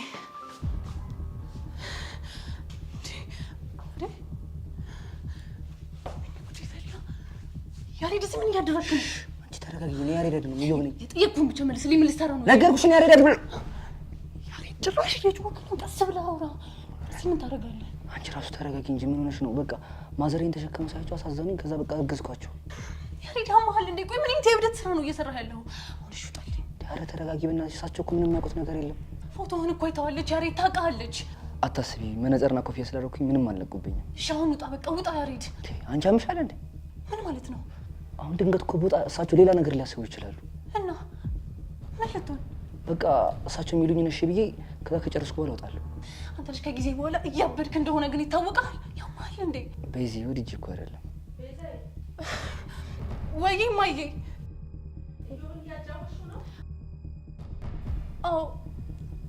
ያሬድ እዚህ ምን እያደረግህ ነው? አንቺ ተረጋጊ። እኔ ያሬድ አይደለም ይኸው ነኝ። የጠየቅኩህን ብቻ መልስልኝ። ምን ልትሰራ ነው? ነገርኩሽ እኔ ያሬድ አይደለም። ያሬድ ጭራሽ እየጮህክ ነው። ቀስ ብለህ አውራ። እዚህ ምን ታደርጋለህ? አንቺ ራሱ ተረጋጊ እንጂ ምን ሆነሽ ነው? በቃ ማዘሬን ተሸከመ ሳያቸው አሳዘኑኝ። ከዛ በቃ አገዝኳቸው። ያሬድ ያመሃል እንዴ? ቆይ ምን አይነት የእብደት ስራ ነው እየሰራህ ያለው? አሁን እሺ ውጣልኝ። ኧረ ተረጋጊ በእናትሽ። እሳቸው እኮ ምንም የሚያውቁት ነገር የለም። ፎቶህን እኮ አይተዋለች። ያሬድ ታውቃለች። አታስቢ። መነጽርና ኮፍያ ስላደረኩኝ ምንም አልነቁብኝም። እሺ አሁን ውጣ፣ በቃ ውጣ ያሬድ። አንቺ አምሻለ እንዴ? ምን ማለት ነው? አሁን ድንገት እኮ ቦታ እሳቸው ሌላ ነገር ሊያስቡ ይችላሉ። እና ምን ልትሆን? በቃ እሳቸው የሚሉኝን እሺ ብዬ ከዛ ከጨረስኩ በኋላ እወጣለሁ። አንተ ልጅ ከጊዜ በኋላ እያበድክ እንደሆነ ግን ይታወቃል። ያማል እንዴ? በዚህ ወድጄ እኮ አይደለም። ወይ ማዬ።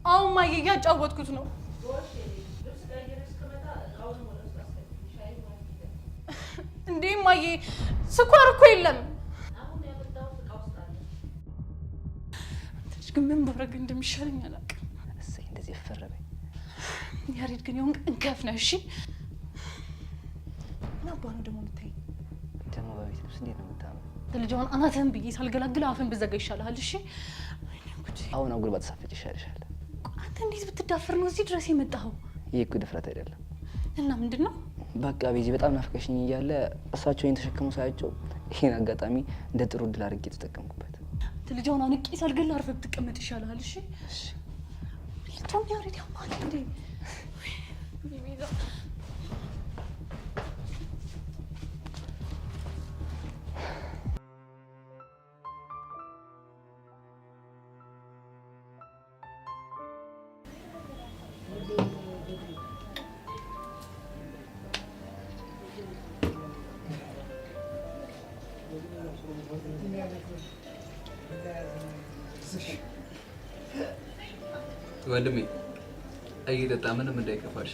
አዎ ማዬ እያጫወትኩት ነው። እንዴ ማዬ ስኳር እኮ የለም። ግን ምን ባረግ እንደሚሻለኝ አላውቅም። እሰይ እንደዚህ ፈረበ። ያሬድ ግን ይሁን እንከፍ ነው። እሺ ምን አባ ነው ደግሞ የምታይ? ደግሞ በቤት ልብስ እንዴት ነው የምታምር? ልጅዋን አናትህን ብዬ ሳልገላግል አፍን ብዘጋ ይሻልሃል። እሺ አሁን አጉል ባትሳፈጭ ይሻልሻል። አንተ እንዴት ብትዳፈር ነው እዚህ ድረስ የመጣኸው? ይሄ እኮ ድፍረት አይደለም። እና ምንድን ነው? በቃ ቤዚ በጣም ናፍቀሽኝ እያለ እሳቸው ይሄን ተሸክመው ሳያቸው ይሄን አጋጣሚ እንደ ጥሩ እድል አድርጌ ተጠቀምኩበት። ልጅዋን አንቄ ሳልገል አርፈህ ብትቀመጥ ይሻልሃል። እሺ ቶም ያሬድ ያማል እንዴ? ወንድሜ እየጠጣ ምንም እንዳይከፋሽ።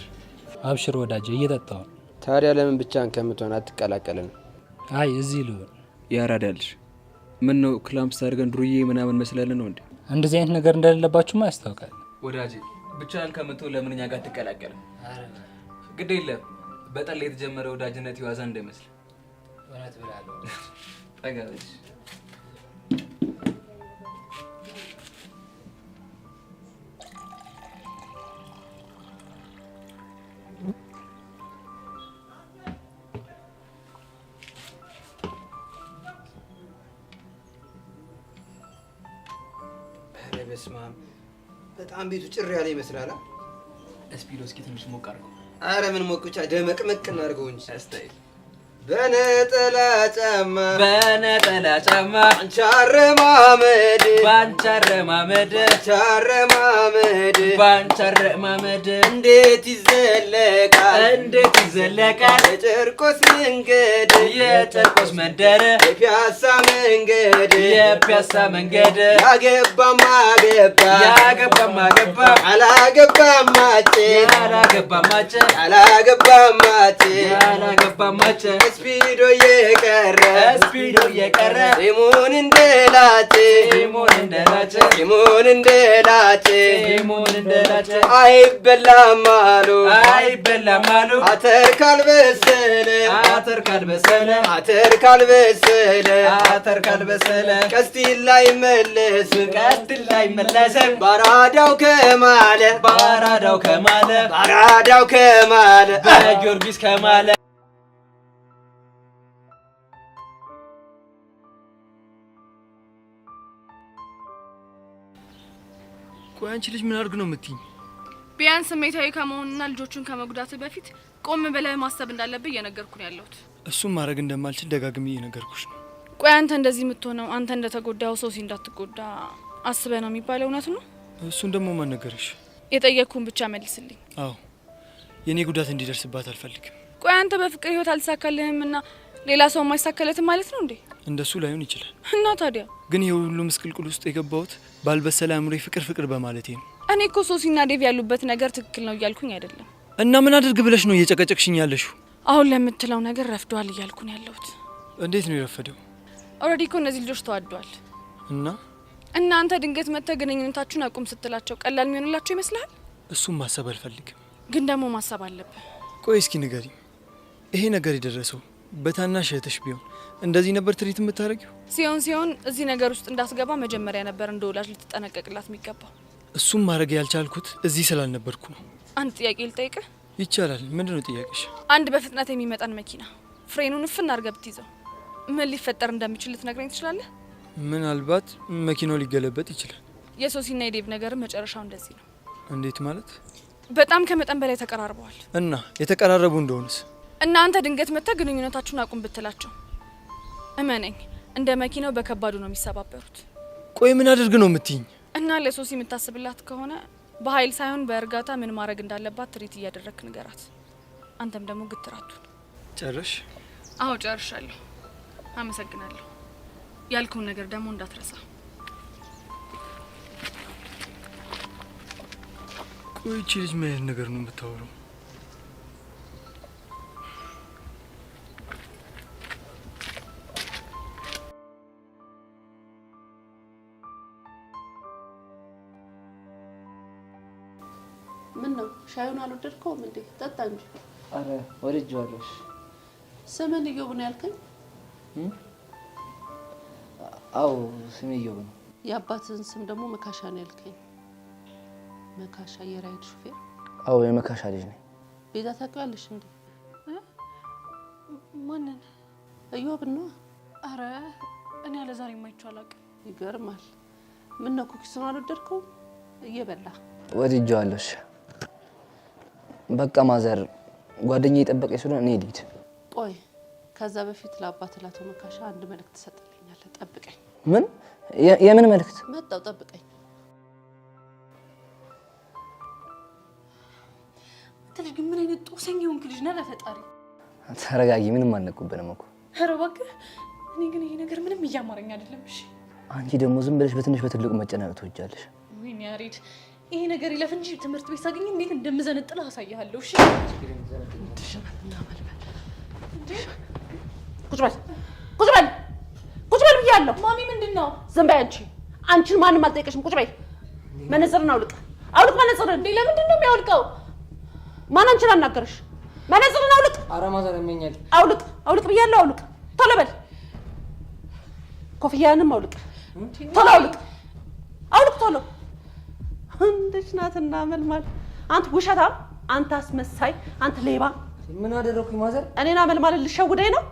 አብሽር ወዳጄ እየጠጣሁ። ታዲያ ለምን ብቻህን ከምትሆን አትቀላቀልን? አይ እዚህ ልሆን። ያራዳልሽ ምን ነው ክላምፕስ አድርገን ዱርዬ ምናምን መስላለን ነው እንዴ? እንደዚህ አይነት ነገር እንደሌለባችሁማ ያስታውቃል። ወዳጄ ብቻህን ከምቶ ለምን እኛ ጋር ትቀላቀልም? ግድ የለም በጠላ የተጀመረ ወዳጅነት ይዋዛ እንዳይመስል። እውነት ብላለሁ። ጠጋለሽ በስመ አብ በጣም ቤቱ ጭር ያለ ይመስላል። እስፒዶ እስኪ ትንሽ ሞቅ አድርገው። አረ ምን ሞቅ ብቻ ደመቅመቅ እናድርገው እንጂ ስታይል በነጠላ ጫማ ባንቻረማመድ እንዴት ይዘለቃል የጨርቆስ መንገድ የፒያሳ መንገድ ያገባማ ገባ አላገባማ ስፒዶ እየቀረ ሲሞን እንደላጭ አይበላም አሉ አተር ካልበሰለ ቀስቲል ላይ መለስ ባራዳው ከማለ በጊዮርጊስ ከማለ ቆይ አንቺ ልጅ ምን አድርግ ነው የምትይኝ? ቢያንስ ስሜታዊ ከመሆንና ልጆቹን ከመጉዳት በፊት ቆም ብለህ ማሰብ እንዳለብህ እየነገርኩ ነው ያለሁት። እሱም ማድረግ እንደማልችል ደጋግሜ እየነገርኩሽ ነው። ቆይ አንተ እንደዚህ የምትሆነው አንተ እንደተጎዳው ሶሲ እንዳትጎዳ አስበህ ነው የሚባለው እውነት ነው? እሱን ደግሞ ማን ነገረሽ? የጠየቅኩህን ብቻ መልስልኝ። አዎ የኔ ጉዳት እንዲደርስባት አልፈልግም። ቆይ አንተ በፍቅር ህይወት አልተሳካልህምና ሌላ ሰው የማይሳካለትም ማለት ነው እንዴ? እንደሱ ላይሆን ይችላል እና ታዲያ ግን የሁሉ ምስቅልቅል ውስጥ የገባሁት ባልበሰለ አእምሮዬ ፍቅር በማለቴ ነው። እኔ እኮ ሶሲና ዴቭ ያሉበት ነገር ትክክል ነው እያልኩኝ አይደለም። እና ምን አድርግ ብለሽ ነው እየጨቀጨቅሽኝ ያለሽው? አሁን ለምትለው ነገር ረፍዷል እያልኩኝ ያለሁት። እንዴት ነው የረፈደው? ኦልሬዲ እኮ እነዚህ ልጆች ተዋደዋል። እና አንተ ድንገት መጥተህ ግንኙነታችሁን አቁም ስትላቸው ቀላል የሚሆንላቸው ይመስልሃል? እሱም ማሰብ አልፈልግም። ግን ደግሞ ማሰብ አለብህ። ቆይ እስኪ ንገሪኝ፣ ይሄ ነገር የደረሰው በታናሽ እህትሽ ቢሆን እንደዚህ ነበር ትሪት የምታደርጊው? ሲሆን እዚህ ነገር ውስጥ እንዳስገባ መጀመሪያ ነበር እንደ ወላጅ ልትጠነቀቅላት የሚገባው። እሱም ማድረግ ያልቻልኩት እዚህ ስላልነበርኩ ነው። አንድ ጥያቄ ልጠይቅህ? ይቻላል። ምንድነው ጥያቄሽ? አንድ በፍጥነት የሚመጣን መኪና ፍሬኑን እፍን አድርገህ ብትይዘው ምን ሊፈጠር እንደሚችል ልትነግረኝ ትችላለህ? ምናልባት መኪናው ሊገለበጥ ይችላል። የሶሲና የዴቭ ነገር መጨረሻው እንደዚህ ነው። እንዴት ማለት? በጣም ከመጠን በላይ ተቀራርበዋል። እና የተቀራረቡ እንደሆነስ? እና አንተ ድንገት መጥተህ ግንኙነታችሁን አቁም ብትላቸው እመነኝ እንደ መኪናው በከባዱ ነው የሚሰባበሩት። ቆይ ምን አድርግ ነው የምትይኝ? እና ለሶሲ የምታስብላት ከሆነ በኃይል ሳይሆን በእርጋታ ምን ማድረግ እንዳለባት ትሪት እያደረግክ ንገራት። አንተም ደግሞ ግትራቱን ጨረሽ? አዎ ጨርሻለሁ። አመሰግናለሁ። ያልከውን ነገር ደግሞ እንዳትረሳ። ቆይ እቺ ልጅ ምን አይነት ነገር ነው የምታወራው? ምን ነው ሻዩን አልወደድከውም እንዴ? ጠጣ እንጂ። አረ ወድጄዋለሁ። ስምን እዮብ ነው ያልከኝ? አዎ ስሜ እዮብ ነው። የአባትህን ስም ደግሞ መካሻ ነው ያልከኝ? መካሻ የራይድ ሹፌር? አዎ የመካሻ ልጅ ነኝ። ቤዛ ታውቂዋለሽ እንዴ? ማንን? እዮብ ነው። አረ እኔ ያለ ዛሬ የማይቻል አላውቅም። ይገርማል። ምን ነው ኩኪሱን አልወደድከውም? እየበላ ወድጄዋለሁ። በቃ ማዘር ጓደኛዬ እየጠበቀኝ ስለሆነ እኔ ልሂድ። ቆይ ከዛ በፊት ለአባት ላቶ መካሻ አንድ መልእክት ትሰጥልኛለህ። ጠብቀኝ። ምን? የምን መልእክት? መጣው ጠብቀኝ። ትልጅ ግን ምን አይነት ጦሰኛ ሆንክ ልጅ ነህ? ለፈጣሪ ተረጋጊ። ምንም አልነኩብንም እኮ። ኧረ እባክህ። እኔ ግን ይሄ ነገር ምንም እያማረኝ አይደለም። እሺ አንቺ ደግሞ ዝም ብለሽ በትንሽ በትልቁ መጨናነቅ ትወጃለሽ። ወይኔ ያሬድ፣ ይሄ ነገር ይለፍ እንጂ ትምህርት ቤት ሳገኝ እንዴት እንደምዘነጥልህ አሳይሃለሁ። እሺ ቁጭ በል ብያለሁ። ማሚ ምንድነው? ዝም በይ አንቺ። አንቺን ማንም አልጠየቀሽም። ቁጭ በይ። መነጽርን አውልቅ። አውልቅ መነጽርን። እንዴ ለምንድን ነው የሚያወልቀው? ማን አንቺን አናገረሽ? መነጽርን አውልቅ። ኧረ ማዘር ያመኛል። አውልቅ አውልቅ ብያለሁ። አውልቅ ቶሎ በል። ኮፍያንም አውልቅ። ቶሎ አውልቅ። አውልቅ ቶሎ። እንዴት ናትና መልማል። አንተ ውሸታም፣ አንተ አስመሳይ፣ አንተ ሌባ። ምን አደረኩኝ ማዘር? እኔና መልማል ልሸውደኝ ነው?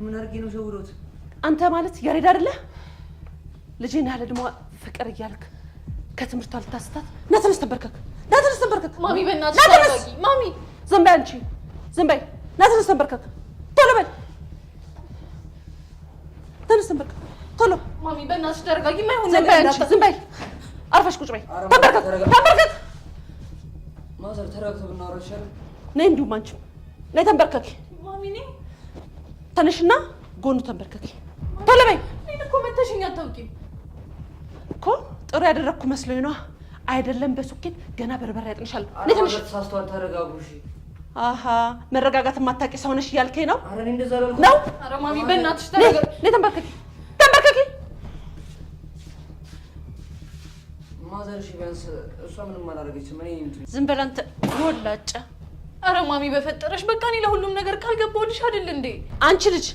ምን አድርጌ ነው ሸውዶት? አንተ ማለት ያሬድ አይደለ? ልጄን ያለ ደግሞ ፍቅር እያልክ ከትምህርቷ ልታስታት። ና ተነስ ተንበርከክ። ና ተነስ ተንበርከክ። ማሚ በእናትሽ ተረጋጊ። ማሚ ዝም በይ አንቺ፣ ዝም በይ። ና ተነስ ተንበርከክ። ቶሎ በል። ተነስ ተንበርከክ ቶሎ። ማሚ በእናትሽ ተረጋጊ። ማይሆን ዝም በይ አንቺ፣ ዝም በይ። አርፈሽ ቁጭ በይ። ተንበርከክ ተንበርከክ። ማዘር ተረጋግተው ብናወራ ይሻላል። ነይ እንዲሁም አንቺ ነይ ተንበርከኪ። ማሚ ነኝ። ተነሽና ጎኑ ተንበርከኪ። ቶሎ በይ። እኔ እኮ መተሽኝ አታውቂም እኮ። ጥሩ ያደረግኩ መስሎኝ ነው። አይደለም በሱኬት ገና በርበሬ ያጥንሻል። ነይ ተነሽ። ተሳስተዋል። ተረጋጉ እሺ። አሃ መረጋጋት የማታውቂ ሰው ነሽ እያልከኝ ነው? ኧረ እኔ እንደዛ አላልኩም። ነው? ኧረ ማሚ በእናትሽ ተረጋጊ። ነይ ተንበርከኪ፣ ተንበርከኪ። ማዘር እሺ ቢያንስ እሷ ምንም አላደረገችም። እኔ ዝም በል አንተ ወላጫ። ኧረ ማሚ በፈጠረሽ በቃ እኔ ለሁሉም ነገር ቃል ገባሁልሽ አይደል እንዴ? አንቺ ልጅ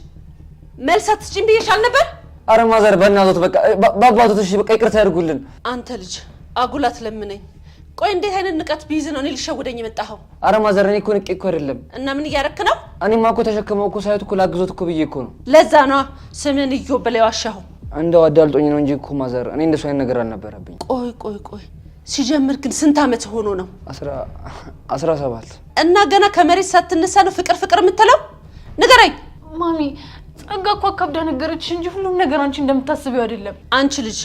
መልስ አትስጪኝ ብዬሻል ነበር። ኧረ ማዘር በእናትዎት በቃ በአባቶት እሺ በቃ ይቅርታ ያድርጉልን። አንተ ልጅ አጉላት ለምነኝ። ቆይ እንዴት አይነት ንቀት ቢይዝ ነው እኔ ልሸውደኝ የመጣኸው? ኧረ ማዘር እኔ እኮ ንቄ እኮ አይደለም። እና ምን እያረክ ነው? እኔማ እኮ ተሸክመው እኮ ሳይሆን እኮ ላግዞት እኮ ብዬ እኮ ነው። ለዛ ነው ስምን እዮብ ብለው ያዋሻኸው። እንደው አዳልጦኝ ነው እንጂ እኮ ማዘር እኔ እንደሱ አይነት ነገር አልነበረብኝ። ቆይ ሲጀምር ግን ስንት ዓመት ሆኖ ነው? 17 እና ገና ከመሬት ሳትነሳ ነው ፍቅር የምትለው? ንገረኝ ማሚ። ጸጋ እኮ አካብዳ ነገረችሽ እንጂ ሁሉም ነገር አንቺ እንደምታስቢው አይደለም። አንቺ ልጅ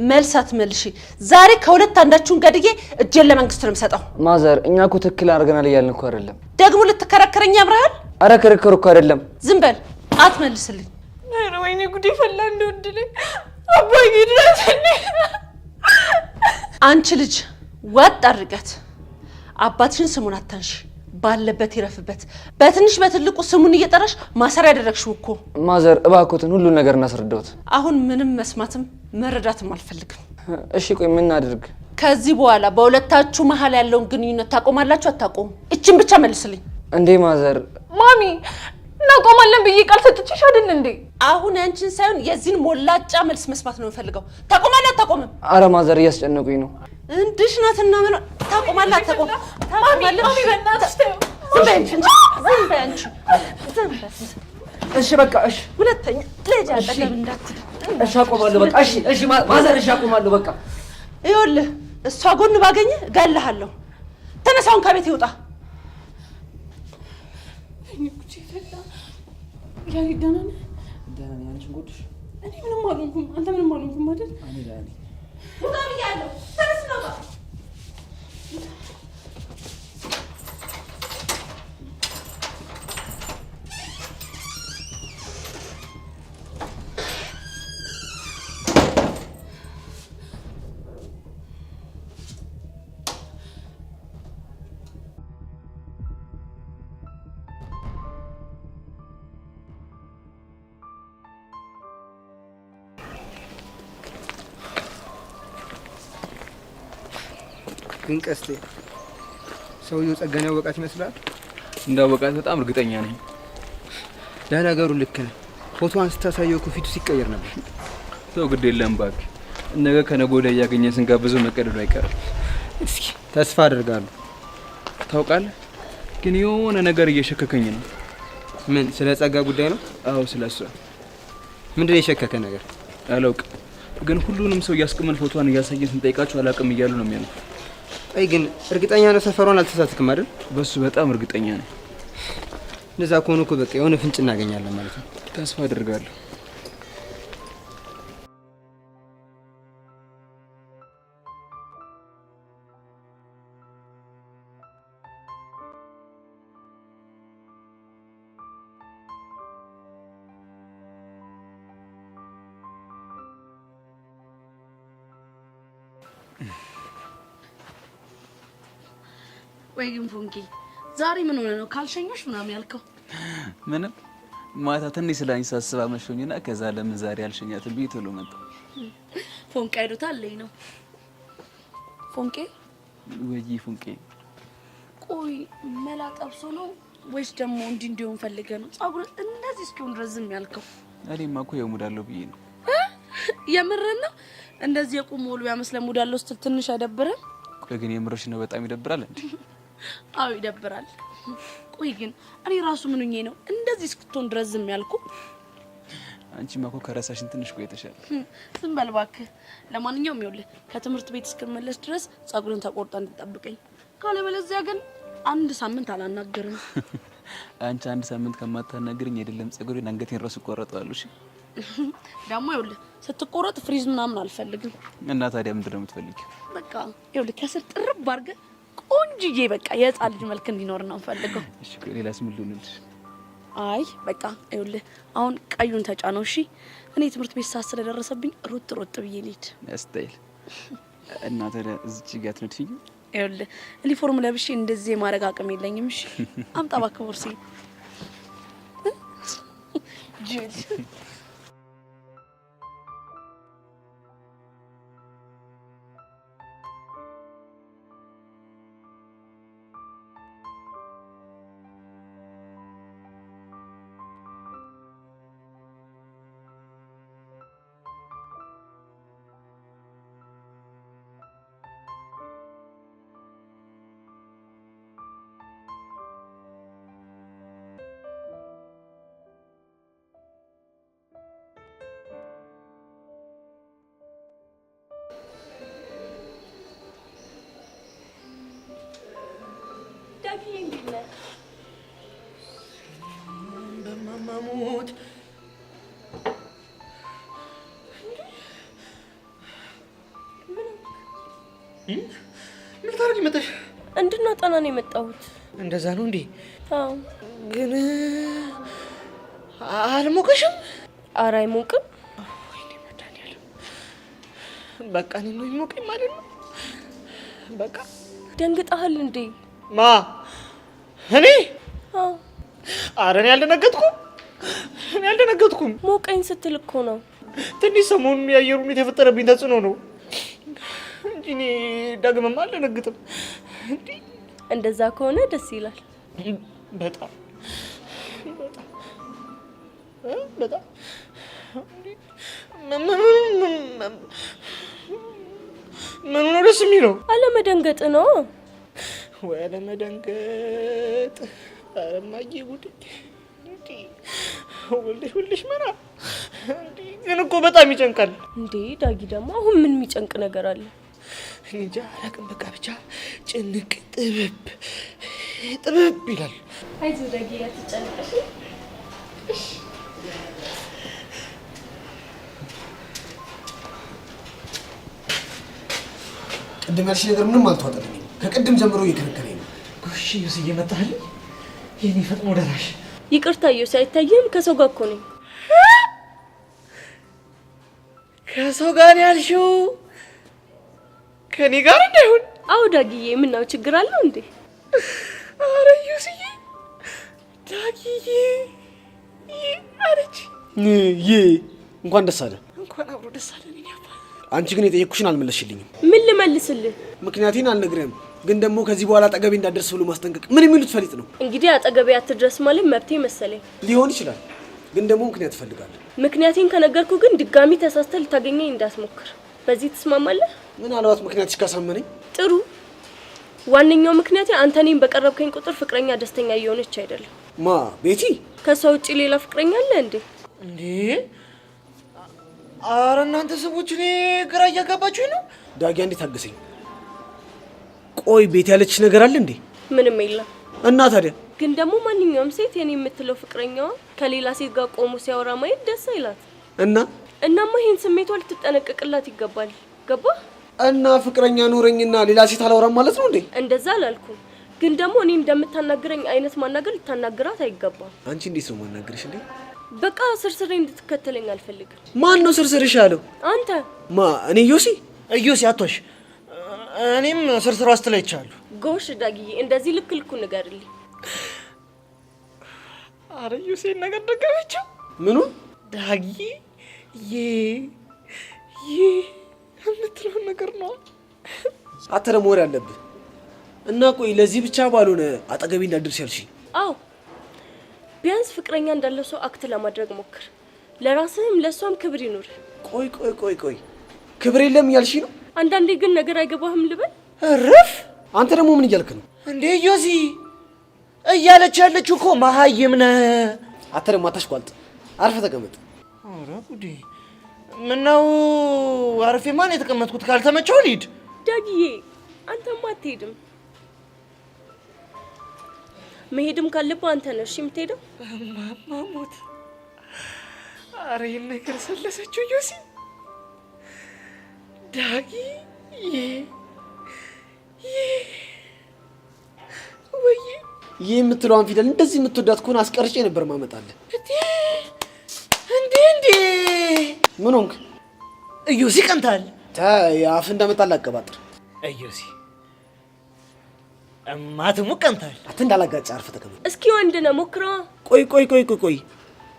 መልስ አትመልሺ። ዛሬ ከሁለት አንዳችሁን ገድዬ እጄን ለመንግስት ነው የምሰጠው። ማዘር እኛ እኮ ትክክል አድርገናል እያልን እኮ አይደለም። ደግሞ ልትከራከረኝ ያምርሃል? አረ ክርክር እኮ አይደለም። ዝም በል አትመልስልኝ። ኧረ ወይኔ ጉዴ ፈላ እንደወድልኝ አባዬ ድረስልኝ። አንቺ ልጅ ወጥ አድርገት። አባትሽን ስሙን አታንሺ፣ ባለበት ይረፍበት። በትንሽ በትልቁ ስሙን እየጠራሽ ማሰር ያደረግሽው እኮ። ማዘር እባክዎትን ሁሉን ነገር እናስረዳዎት። አሁን ምንም መስማትም መረዳትም አልፈልግም። እሺ ቆይ ምን እናድርግ? ከዚህ በኋላ በሁለታችሁ መሀል ያለውን ግንኙነት ታቆማላችሁ አታቆሙ? እችን ብቻ መልስልኝ። እንዴ ማዘር። ማሚ እናቆማለን ብዬ ቃል ሰጥቼሽ አይደል እንዴ? አሁን ያንቺን ሳይሆን የዚህን ሞላጫ መልስ መስማት ነው የምፈልገው። ታቆማለህ አታቆምም? አረ ማዘር እያስጨነቁኝ ነው። እንድሽ ናትና ምን ታቆማለህ አታቆም? ማሚ በእናትሽ ተይው። ዝም በይ አንቺ። እሺ በቃ እሺ። ሁለተኛ ልጅ አጠገብ እንዳትል። እሺ አቆማለሁ በቃ። እሺ ማዘር እሺ አቆማለሁ በቃ። ይኸውልህ እሷ ጎን ባገኘ እገልሃለሁ። ተነሳውን ከቤት ይውጣ። ያሬድ ደህና ነህ? ደህና ነኝ። አንቺን ጎድሽ? እኔ ምንም አልሆንኩም። አንተ ምንም አልሆንኩም አይደል? እኔ ደህና ነኝ። ውጣ ብያለሁ። ተነስ ነው ውጣ። ግን ቀስቴ ሰውየው ጸጋን ያወቃት ይመስላል። እንዳወቃት በጣም እርግጠኛ ነኝ። ለነገሩ ልክ ነህ። ፎቶዋን ስታሳየው እኮ ፊቱ ሲቀየር ነበር። ሰው ግድ የለም እባክህ። ነገ ከነገ ወዲያ እያገኘን ስንጋብዘው መቀደዱ አይቀርም። እስኪ ተስፋ አደርጋለሁ። ታውቃለህ ግን የሆነ ነገር እየሸከከኝ ነው። ምን? ስለ ጸጋ ጉዳይ ነው? አዎ ስለ እሷ። ምንድን ነው የሸከከ ነገር? አላውቅም ግን ሁሉንም ሰው እያስቀመን ፎቶዋን እያሳየን ስንጠይቃቸው አላውቅም እያሉ ነው የሚያልፉ። አይ ግን እርግጠኛ ነው ሰፈሯን አልተሳትክም አይደል? በሱ በጣም እርግጠኛ ነኝ። እንደዛ ከሆነ እኮ በቃ የሆነ ፍንጭ እናገኛለን ማለት ነው። ተስፋ አደርጋለሁ። ወይ ግን ፎንቂ ዛሬ ምን ሆነ ነው ካልሸኞሽ ምናምን ያልከው? ምንም ማታ ትንሽ ስለኝ ሳስባ መሾኝና ከዛ ለምን ዛሬ አልሸኛትም ብዬ ቶሎ መጣሁ። ፎንቄ አይዶታለኝ ነው ፎንቄ ወይ ፎንቄ ቆይ መላ ጠብሶ ነው ወይስ ደግሞ እንዲሆን ፈልገ ነው ጸጉር እንደዚህ እስኪሆን ረዝም ያልከው? እኔማ እኮ የሙዳለው ብዬ ነው። የምርህን ነው? እንደዚህ የቁም ወሉ ያመስለ ሙዳለው ስትል ትንሽ አይደብርም? ቆይ ግን የምርሽ ነው? በጣም ይደብራል እንዴ? አዎ ይደብራል። ቆይ ግን እኔ ራሱ ምን ሆኜ ነው እንደዚህ እስክትሆን ረዝም ያልኩ? አንቺማ እኮ ከራሳሽን ትንሽ ቆይተሻል። ዝም በል እባክህ። ለማንኛውም ይኸውልህ ከትምህርት ቤት እስክመለስ ድረስ ጸጉርን ተቆርጣ እንድጠብቀኝ፣ ካለበለዚያ ግን አንድ ሳምንት አላናገርም። አንቺ አንድ ሳምንት ከማታናገርኝ አይደለም ጸጉሬን አንገቴን ራሱ ቆረጠዋለሁ። እሺ ደግሞ ይኸውልህ ስትቆረጥ ፍሪዝ ምናምን አልፈልግም። እና ታዲያ ምንድነው የምትፈልጊው? በቃ ይኸውልህ ከስር ጥርብ አድርገህ ቆንጅዬ በቃ የህፃን ልጅ መልክ እንዲኖር ነው ፈልገው። እሺ ሌላስ ምን ልሆንልሽ? አይ በቃ ይኸውልህ አሁን ቀዩን ተጫነው። እሺ እኔ ትምህርት ቤት ሰዓት ስለደረሰብኝ ሮጥ ብዬ ልሂድ። ያስታይል። እና ታዲያ እዚች ጋር ትነድፊኝ? ይኸውልህ ዩኒፎርም ለብሼ እንደዚህ ማድረግ አቅም የለኝም። እሺ አምጣ እባክህ ቦርሴ ጅል በማማሙት ምን ታረጊ መጣሽ? እንድናጠና ነው የመጣሁት። እንደዛ ነው እንዴ? አዎ። ግን አልሞቀሽም? ኧረ አይሞቅም። ወይኔ መድኃኒዓለም። በቃ እኔ ነው የሚሞቀኝ ማለት ነው? በቃ ደንግጠሃል እንዴ? ማ እኔ? አዎ። ኧረ እኔ አልደነገጥኩም። ሞቀኝ ስትል እኮ ነው። ትንሽ ሰሞኑን የአየሩ ሁኔታ የፈጠረብኝ ተጽዕኖ ነው እንጂ እኔ ዳግመማ አልደነግጥም። እንደዛ ከሆነ ደስ ይላል። በጣም በጣም ምኑ ነው ደስ የሚለው? አለመደንገጥ ነው። ወይ አለመደንገጥ። ኧረ እማዬ ጉዴ! ሁልሽ መራ ግን እኮ በጣም ይጨንቃል። እንዴ ዳጊ ደግሞ አሁን ምን የሚጨንቅ ነገር አለ? እንጃ አላውቅም። በቃ ብቻ ጭንቅ ጥብብ ይላል። አይዞህ ዳጊ አትጨነቅ። ቅድም ያልሽ ነገር ምንም አልተዋጠልኝም። ከቅድም ጀምሮ እየከለከለኝ ነው። ጎሽ ዩስ እየመጣልኝ የኔ ፈጥኖ ደራሽ። ይቅርታ ዩስ አይታየም። ከሰው ጋር እኮ ነኝ። ከሰው ጋር ያልሽው ከኔ ጋር እንዳይሆን? አዎ ዳጊዬ፣ ምነው ችግር አለው እንዴ? ኧረ ዩስዬ ዳጊዬ አረች እንኳን ደስ አለ። እንኳን አብሮ ደስ አለ። አንቺ ግን የጠየቅኩሽን አልመለስሽልኝም። ምን ልመልስልህ? ምክንያቴን አልነግርህም፣ ግን ደግሞ ከዚህ በኋላ አጠገቤ እንዳትደርስ ብሎ ማስጠንቀቅ ምን የሚሉት ፈሊጥ ነው? እንግዲህ አጠገቤ አትድረስ ማለት መብቴ መሰለኝ። ሊሆን ይችላል፣ ግን ደግሞ ምክንያት እፈልጋለሁ። ምክንያቴን ከነገርኩ ግን ድጋሚ ተሳስተህ ልታገኘኝ እንዳትሞክር። በዚህ ትስማማለህ? ምናልባት ምክንያትሽ ካሳመነኝ ጥሩ። ዋነኛው ምክንያቴ አንተ እኔን በቀረብከኝ ቁጥር ፍቅረኛ ደስተኛ እየሆነች አይደለም። ማ ቤቲ? ከሷ ውጪ ሌላ ፍቅረኛ አለ እንዴ? እንዴ ኧረ እናንተ ሰዎች እኔ ግራ እያጋባችሁኝ ነው። ዳጊ እንዴት ታገሰኝ። ቆይ ቤት ያለችሽ ነገር አለ እንዴ? ምንም የለም። እና ታዲያ ግን ደግሞ ማንኛውም ሴት የኔ የምትለው ፍቅረኛዋ ከሌላ ሴት ጋር ቆሞ ሲያወራ ማየት ደስ አይላት። እናማ ይሄን ስሜቷ ልትጠነቀቅላት ይገባል። ገባ? እና ፍቅረኛ ኖረኝና ሌላ ሴት አላወራም ማለት ነው እንዴ? እንደዛ አላልኩም፣ ግን ደግሞ እኔ እንደምታናግረኝ አይነት ማናገር ልታናግራት አይገባም። አንቺ እንዴት ነው ማናገርሽ እንዴ? በቃ ስርስሬ እንድትከተለኝ አልፈልግም። ማን ነው ስርስርሽ ያለው? አንተ። ማ እኔ ዮሲ አትዋሽ። እኔም ስርስሯ ስትለይቻለሁ። ጎሽ ዳጊዬ፣ እንደዚህ ልክ ልኩ ንገርልኝ። አረ ዩሴን ነገር ደገመችው። ምኑ ዳጊ የምትለው ነገር ነው። አንተ ደግሞ ወሬ አለብህ እና ቆይ ለዚህ ብቻ ባልሆነ አጠገቤ እንዳትደርስ ያልሽኝ? አዎ ቢያንስ ፍቅረኛ እንዳለው ሰው አክት ለማድረግ ሞክር። ለራስህም ለሷም ክብር ይኑር። ቆይ ክብር የለም እያልሽኝ ነው? አንዳንዴ ግን ነገር አይገባህም ልበል? እረፍ። አንተ ደግሞ ምን እያልክ ነው እንዴ? ዮሲ እያለች ያለችው እኮ መሀይም ነህ። አንተ ደግሞ አታሽቋልጥ። አርፈህ ተቀመጥ። ኧረ ጉዴ! ምነው አርፌ ማን የተቀመጥኩት? ካልተመቸው ልሂድ። ዳጊዬ አንተማ አትሄድም። መሄድም ካለብህ አንተ ነህ እሺ የምትሄደው። ማሞት አረ ይሄን ነገር ሰለሰችው ዮሲ። ዳጊ ወይ ይህ የምትለዋን ፊደል እንደዚህ የምትወዳት ከሆነ አስቀርጬ ነበር ማመጣልህ። እንዴ ምን ሆንክ? ዮሲ ቀንታል። አፍ እንዳመጣልህ አቀባጥር። ዮሲ እማትሙ ቀንታል። አት እንዳላጋጭ አርፈህ ተቀመጥ። እስኪ ወንድ ነህ ሞክረዋ። ቆይ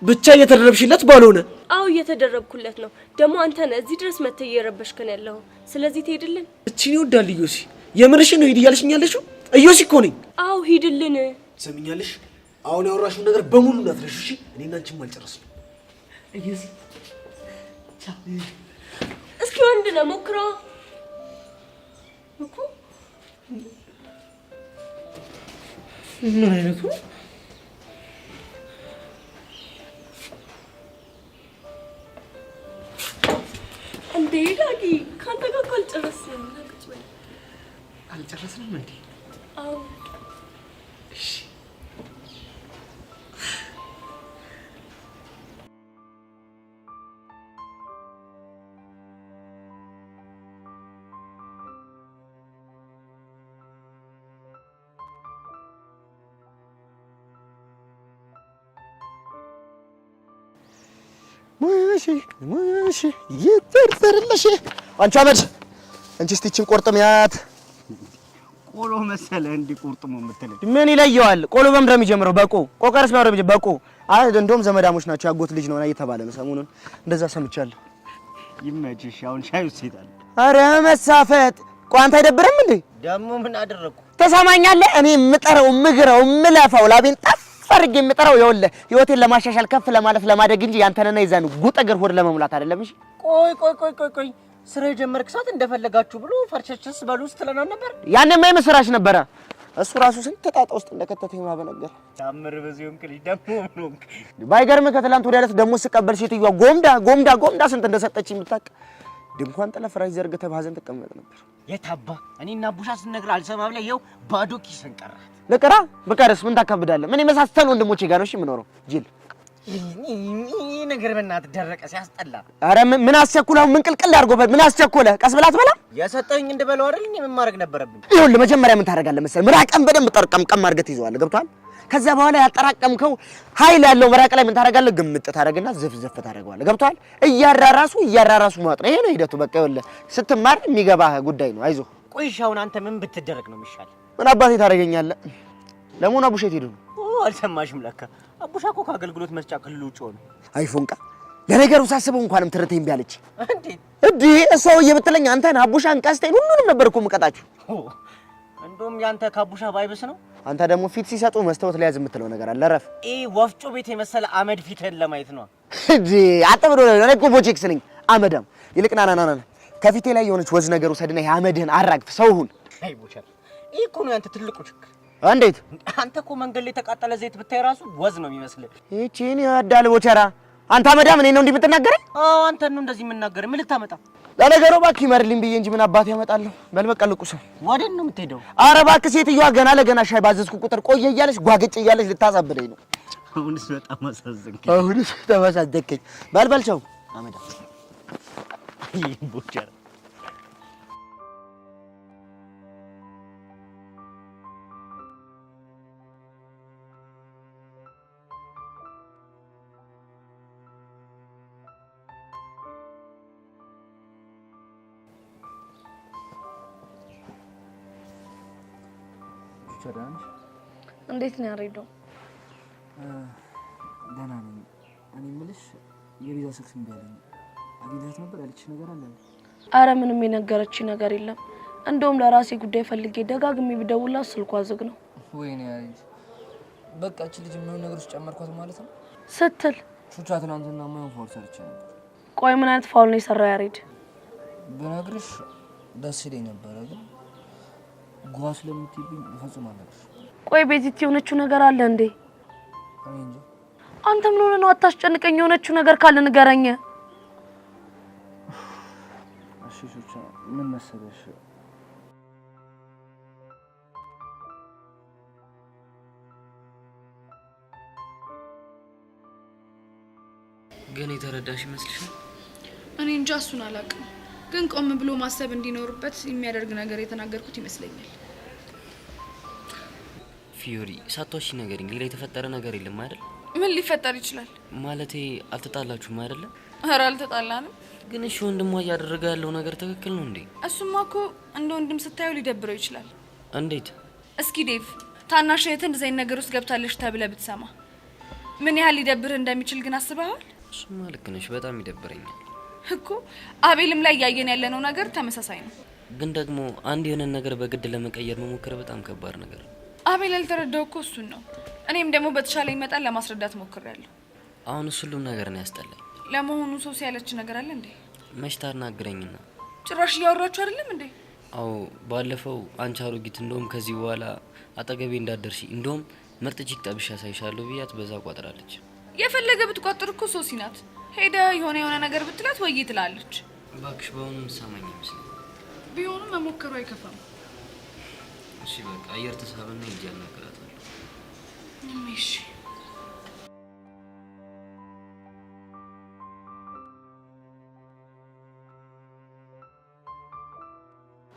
ብቻ እየተደረብሽለት ባልሆነ። አዎ እየተደረብኩለት ነው። ደግሞ አንተ ነህ እዚህ ድረስ መተህ እየረበሽከን ያለው። ስለዚህ ትሄድልን። እቺን ይወዳል ዮሲ። የምርሽን ነው ሂድ እያልሽኝ ያለሽው? ዮሲ እኮ ነኝ። አዎ ሂድልን። ትሰሚኛለሽ? አሁን ያወራሽውን ነገር በሙሉ እንዳትረሺ እሺ? እኔና አንቺም አልጨረስንም። ዮሲ እስኪ ወንድ ነህ ሞክረዋ እኮ። ምን አይነቱ እንዴ? ዳጊ ካንተ ጋር እኮ አልጨረስንም። አልጨረስንም እንዴ? አዎ እሺ ሙሽ ይተርተርልሽ አንቺ አመድ እንቺ እስቲ እቺን ቆርጥሚያት። ቆሎ መሰለ እንዲ ቁርጥሙ የምትለኝ ምን ይለየዋል? ቆሎ በምንድነው የሚጀምረው? በቆ ቆቀርስ ነው የሚጀምረው። በቆ እንደውም ዘመዳሞች ናቸው ያጎት ልጅ ነው እየተባለ ነው ሰሞኑን እንደዛ ሰምቻለሁ። ይመችሽ። አሁን ሻዩ ሲታል። አረ መሳፈጥ ቋንታ አይደብርም እንዴ? ደግሞ ምን አደረኩ? ተሰማኛለህ? እኔ የምጠረው የምግረው የምለፋው ላቤን ፈርግ የምጠራው ይኸውልህ ህይወቴን ለማሻሻል ከፍ ለማለት ለማደግ እንጂ ያንተንና ይዛን ጉጥ እግር ሆድ ለመሙላት አይደለም። እሺ ቆይ ስራ የጀመርክ ሰዓት እንደፈለጋችሁ ብሎ ፈርቸችስ በሉ ስትለናል ነበር። ያንማ የምስራች ነበረ። እሱ ራሱ ስንት ጣጣ ውስጥ እንደከተተኝ ማበነገር ታምር በዚሁ እንክሊ ደግሞ ነው። ባይገርም ከትላንት ወዲያ ዕለት ደግሞ ስቀበል ሴትዮዋ ጎምዳ ስንት እንደሰጠችኝ የምታውቅ ድንኳን ጥለህ ፍራሽ ዘርግተህ በሀዘን ትቀመጥ ነበር። የታባ እኔና ቡሻ ስንነግር አልሰማም ላይ ይኸው ባዶ ኪስን ቀራት። ልቅራ በቃደስ ምን ታካብዳለህ? ምን የመሳሰሉ ወንድሞቼ ጋር ነው እሺ የምኖረው። ጅል ይሄ ነገር በእናትህ ደረቀ ሲያስጠላ። አረ ምን አስቸኩለህ? ምን ቅልቅል አድርጎበት ምን አስቸኩለህ? ቀስ ብላ አትበላ። የሰጠኝ እንደበለው አይደል? ምን ማድረግ ነበረብኝ? ይኸውልህ መጀመሪያ ምን ታደርጋለህ መሰለህ? ምራቅን በደንብ ጠርቀምቀም አድርገህ ትይዘዋለህ። ገብቶሃል? ከዛ በኋላ ያጠራቀምከው ኃይል ያለው ምራቅ ላይ ምን ታደርጋለህ? ግምጥ ታደርግና ዘፍዘፍ ታደርገዋለህ። ገብቶሃል? እያራራሱ ማወጥ ነው። ይሄ ነው ሂደቱ። በቃ ይኸውልህ ስትማር የሚገባህ ጉዳይ ነው። አይዞህ። ቆይ አሁን አንተ ምን ብትደረግ ነው የሚሻል? ምን አባቴ ታደርገኛለህ? ለሞና አቡሻ የት ሄዱ ነው? አልሰማሽም? ለካ አቡሻ እኮ ከአገልግሎት መስጫ ክልል ውጭ ሆነ። አይ ፎንቃ፣ ለነገሩ ሳስበው እንኳንም ትርቴን ቢያለች እንዴ እሷው እየብትለኝ አንተን አቡሻን ቀስቴን ሁሉንም ነበር እኮ የምቀጣችሁ። እንደውም ያንተ ካቡሻ ባይብስ ነው። አንተ ደግሞ ፊት ሲሰጡ መስታወት ላይ ያዝ የምትለው ነገር አለ። ረፍ ወፍጮ ቤት የመሰለ አመድ ፊትህን ለማየት ነው እንዴ? አጥብዶ እኔ እኮ ቦቼክስ ነኝ አመዳም። ይልቅ ና ከፊቴ ላይ የሆነች ወዝ ነገር ውሰድና ይሄ አመድህን አራግፍ። ሰው ሁን። አይ ቦቸር፣ ይሄ እኮ ነው ያንተ ትልቁ ችግር። እንዴት? አንተ እኮ መንገድ ላይ የተቃጠለ ዘይት ብታይ ራሱ ወዝ ነው የሚመስልህ። እቺን ያዳል ቦቸራ። አንተ አመዳም እኔ ነው እንዲህ የምትናገረኝ? አዎ አንተ ነው እንደዚህ የምናገረኝ። ምን ልታመጣ? ለነገሩ እባክህ ይመርልኝ ብዬ እንጂ ምን አባቴ ያመጣለሁ። በል በቃ ልቁስ። ወዴት ነው የምትሄደው? ኧረ እባክህ ሴትዮዋ ገና ለገና ሻይ ባዘዝኩ ቁጥር ቆየ እያለች ጓግጭ እያለች ልታሳብደኝ ነው። አሁንስ በጣም አሳዘንከኝ። አሁንስ ተመሳደከኝ። በል ቻው አመዳም። ይሄ ቦቸራ እንዴት ነው ያሬዶ? ደህና ነኝ። እኔ የምልሽ የቤዛ ስልክ እምቢ አለኝ። አግኝታት ነበር ያለችሽ ነገር አለ? አረ ምንም የነገረች ነገር የለም። እንደውም ለራሴ ጉዳይ ፈልጌ ደጋግሜ ብደውላት ስልኳ ዝግ ነው። ወይኔ ያሪድ በቃ እቺ ልጅ ምን ነገር ውስጥ ጨመርኳት ማለት ነው ስትል ቹቻ ትናንትና ምን ፋውል ሰርቼ ነበር። ቆይ ምን አይነት ፋውል ነው የሰራው ያሪድ? ብነግርሽ ደስ ይለኝ ነበረ ግን ጓ ስለምትይብኝ ፈጽሞ አልነግርሽ። ቆይ ቤዚት የሆነችው ነገር አለ እንዴ? እኔ እንጃ። አንተ ምን ሆነ ነው? አታስጨንቀኝ። የሆነችው ነገር ካለ ንገረኝ። እሺ ቹቻ ምን መሰለሽ ግን የተረዳሽ ይመስልሻል? እኔ እንጃ እሱን አላውቅም፣ ግን ቆም ብሎ ማሰብ እንዲኖርበት የሚያደርግ ነገር የተናገርኩት ይመስለኛል። ፊዮሪ ሳትዋሺ ንገሪኝ፣ ሌላ የተፈጠረ ነገር የለም አይደል? ምን ሊፈጠር ይችላል? ማለቴ አልተጣላችሁም አይደለ? ኧረ አልተጣላንም። ግን እሺ ወንድሟ እያደረገ ያለው ነገር ትክክል ነው እንዴ? እሱማ እኮ እንደ ወንድም ስታዩ ሊደብረው ይችላል። እንዴት? እስኪ ዴቭ ታናሽ እህትህ እንደዚህ አይነት ነገር ውስጥ ገብታለች ተብለህ ብትሰማ ምን ያህል ሊደብርህ እንደሚችል ግን አስበሃል? እሱማ ልክ ነሽ፣ በጣም ይደብረኛል እኮ። አቤልም ላይ ያየን ያለነው ነገር ተመሳሳይ ነው። ግን ደግሞ አንድ የሆነ ነገር በግድ ለመቀየር መሞከር በጣም ከባድ ነገር ነው። አቤል ያልተረዳው እኮ እሱን ነው። እኔም ደግሞ በተሻለኝ መጠን ለማስረዳት ሞክሬያለሁ። አሁን ሁሉም ነገር ነው ያስጠላኝ። ለመሆኑ ሶሲ ያለች ነገር አለ እንዴ? መች ታናግረኝና ጭራሽ እያወራችሁ አይደለም እንዴ? አዎ ባለፈው አንቺ አሮጊት እንደውም ከዚህ በኋላ አጠገቤ እንዳደርሺ እንደውም ምርጥ ቺክ ጠብሻ ሳይሻለሁ ብያት በዛ ቋጥራለች። የፈለገ ብትቋጥር እኮ ሶሲ ናት። ሄደ የሆነ ነገር ብትላት ወይ ትላለች። እባክሽ በአሁኑም ሰማኝ ይመስል ቢሆንም መሞከሩ አይከፋም። እሺ በቃ አየር ተሳበና እንጂ አልነግራታለሁ። እሺ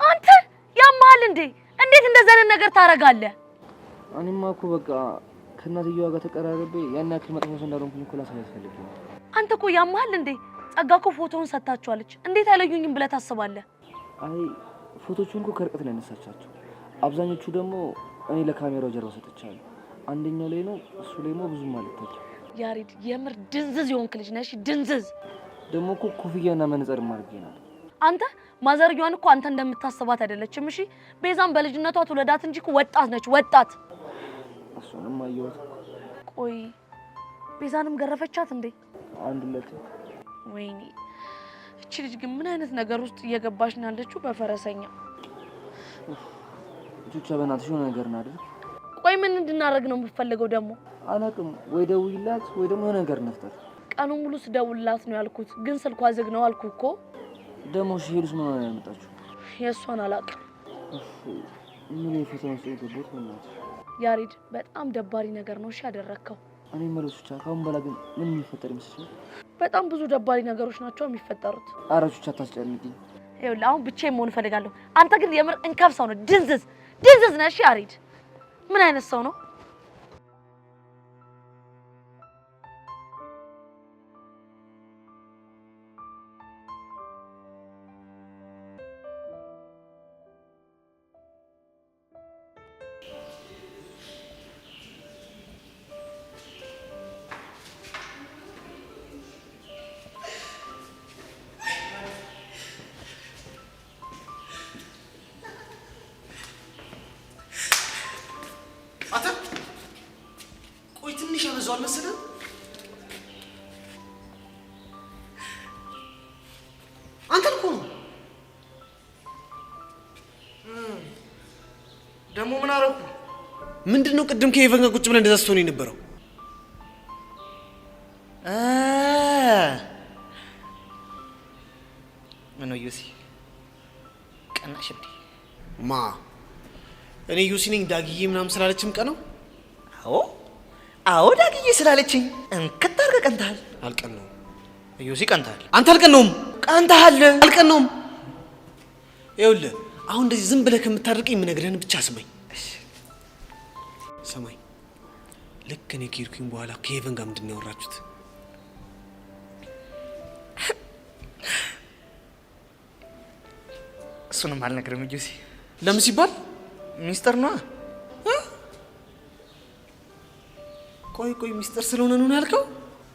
አንተ ያማል እንዴ? እንዴት እንደዛ አይነት ነገር ታረጋለህ? እኔማ እኮ በቃ ከእናትየዋ ጋር ተቀራርቤ ያን ያክል መጥፎ ሰው እንዳልሆንኩኝ እኮ ላሳያት ፈልጌ ነው። አንተ እኮ ያማል እንዴ? ጸጋ እኮ ፎቶውን ሰጥታችኋለች። እንዴት አይለዩኝም ብለህ ታስባለህ? አይ ፎቶቹን እኮ ከርቀት ነው ያነሳቻቸው። አብዛኞቹ ደግሞ እኔ ለካሜራው ጀርባ ሰጥቻለሁ። አንደኛው ላይ ነው፣ እሱ ላይ ነው ብዙም አልታየም። ያሬድ የምር ድንዝዝ የሆንክ ልጅ ነሽ። ድንዝዝ ደግሞ እኮ ኮፍያና መነጽር ማድረግ ነው። አንተ ማዘርጊዋን እኮ አንተ እንደምታስባት አይደለችም። እሺ ቤዛም በልጅነቷ ትውለዳት እንጂ እኮ ወጣት ነች፣ ወጣት። እሱንም አየሁት። ቆይ ቤዛንም ገረፈቻት እንዴ? አንድ ለት ወይኔ እቺ ልጅ ግን ምን አይነት ነገር ውስጥ እየገባሽ ነው ያለችው? በፈረሰኛ ቹቻ በእናትሽ የሆነ ነገር እናድርግ። ቆይ ምን እንድናደርግ ነው የምትፈልገው ደግሞ? አላውቅም። ወይ ደውይላት ወይ ደግሞ የሆነ ነገር ነፍጠር። ቀኑን ሙሉ ስደውልላት ነው ያልኩት፣ ግን ስልኳ ዝግ ነው አልኩ እኮ። ደግሞ ሄሉስ ምን ሆነ ያመጣችሁ? የእሷን አላውቅም። ምን የፎቶ ነው የገቡት? በእናትሽ ያሬድ በጣም ደባሪ ነገር ነው እሺ ያደረከው። እኔ መለሱ ቹቻ፣ ካሁን በኋላ ግን ምን የሚፈጠር ይመስልሻል? በጣም ብዙ ደባሪ ነገሮች ናቸው የሚፈጠሩት። ኧረ ቹቻ አታስጨንቂኝ። ይኸውልህ አሁን ብቻዬን መሆን እፈልጋለሁ። አንተ ግን የምር እንከፍ ሰው ነው። ድንዝዝ ድንዝዝ ነሽ ያሬድ። ምን አይነት ሰው ነው? ያበዛዋል መሰለህ? አንተን እኮ ነው። ደግሞ ምን አደረኩ? ምንድነው ቅድም ከሄቨን ጋር ቁጭ ብለን እንደዛ ስትሆን የነበረው? ምን ነው ዩሲ ቀናሽ እንዴ? ማ እኔ ዩሲ ነኝ ዳግዬ ምናምን ስላለችም ቀነው? አዎ ዳግዬ ስላለችኝ እንከት አድርገህ ቀንተሃል። አልቀነውም ዩሲ፣ ቀንተሃል። አንተ አልቀነውም። ቀንተሃል። አልቀነውም። ይኸውልህ አሁን እንደዚህ ዝም ብለህ ከምታደርቀኝ የምነግርህን ብቻ ስማኝ። ሰማኝ። ልክ እኔ ከሄድኩኝ በኋላ ከሄቨን ጋር ምንድን ነው ያወራችሁት? እሱንም አልነግርህም ዩሲ። ለምን ሲባል? ሚስጥር ነዋ። ቆይ ሚስጥር ስለሆነ ነው ያልከው?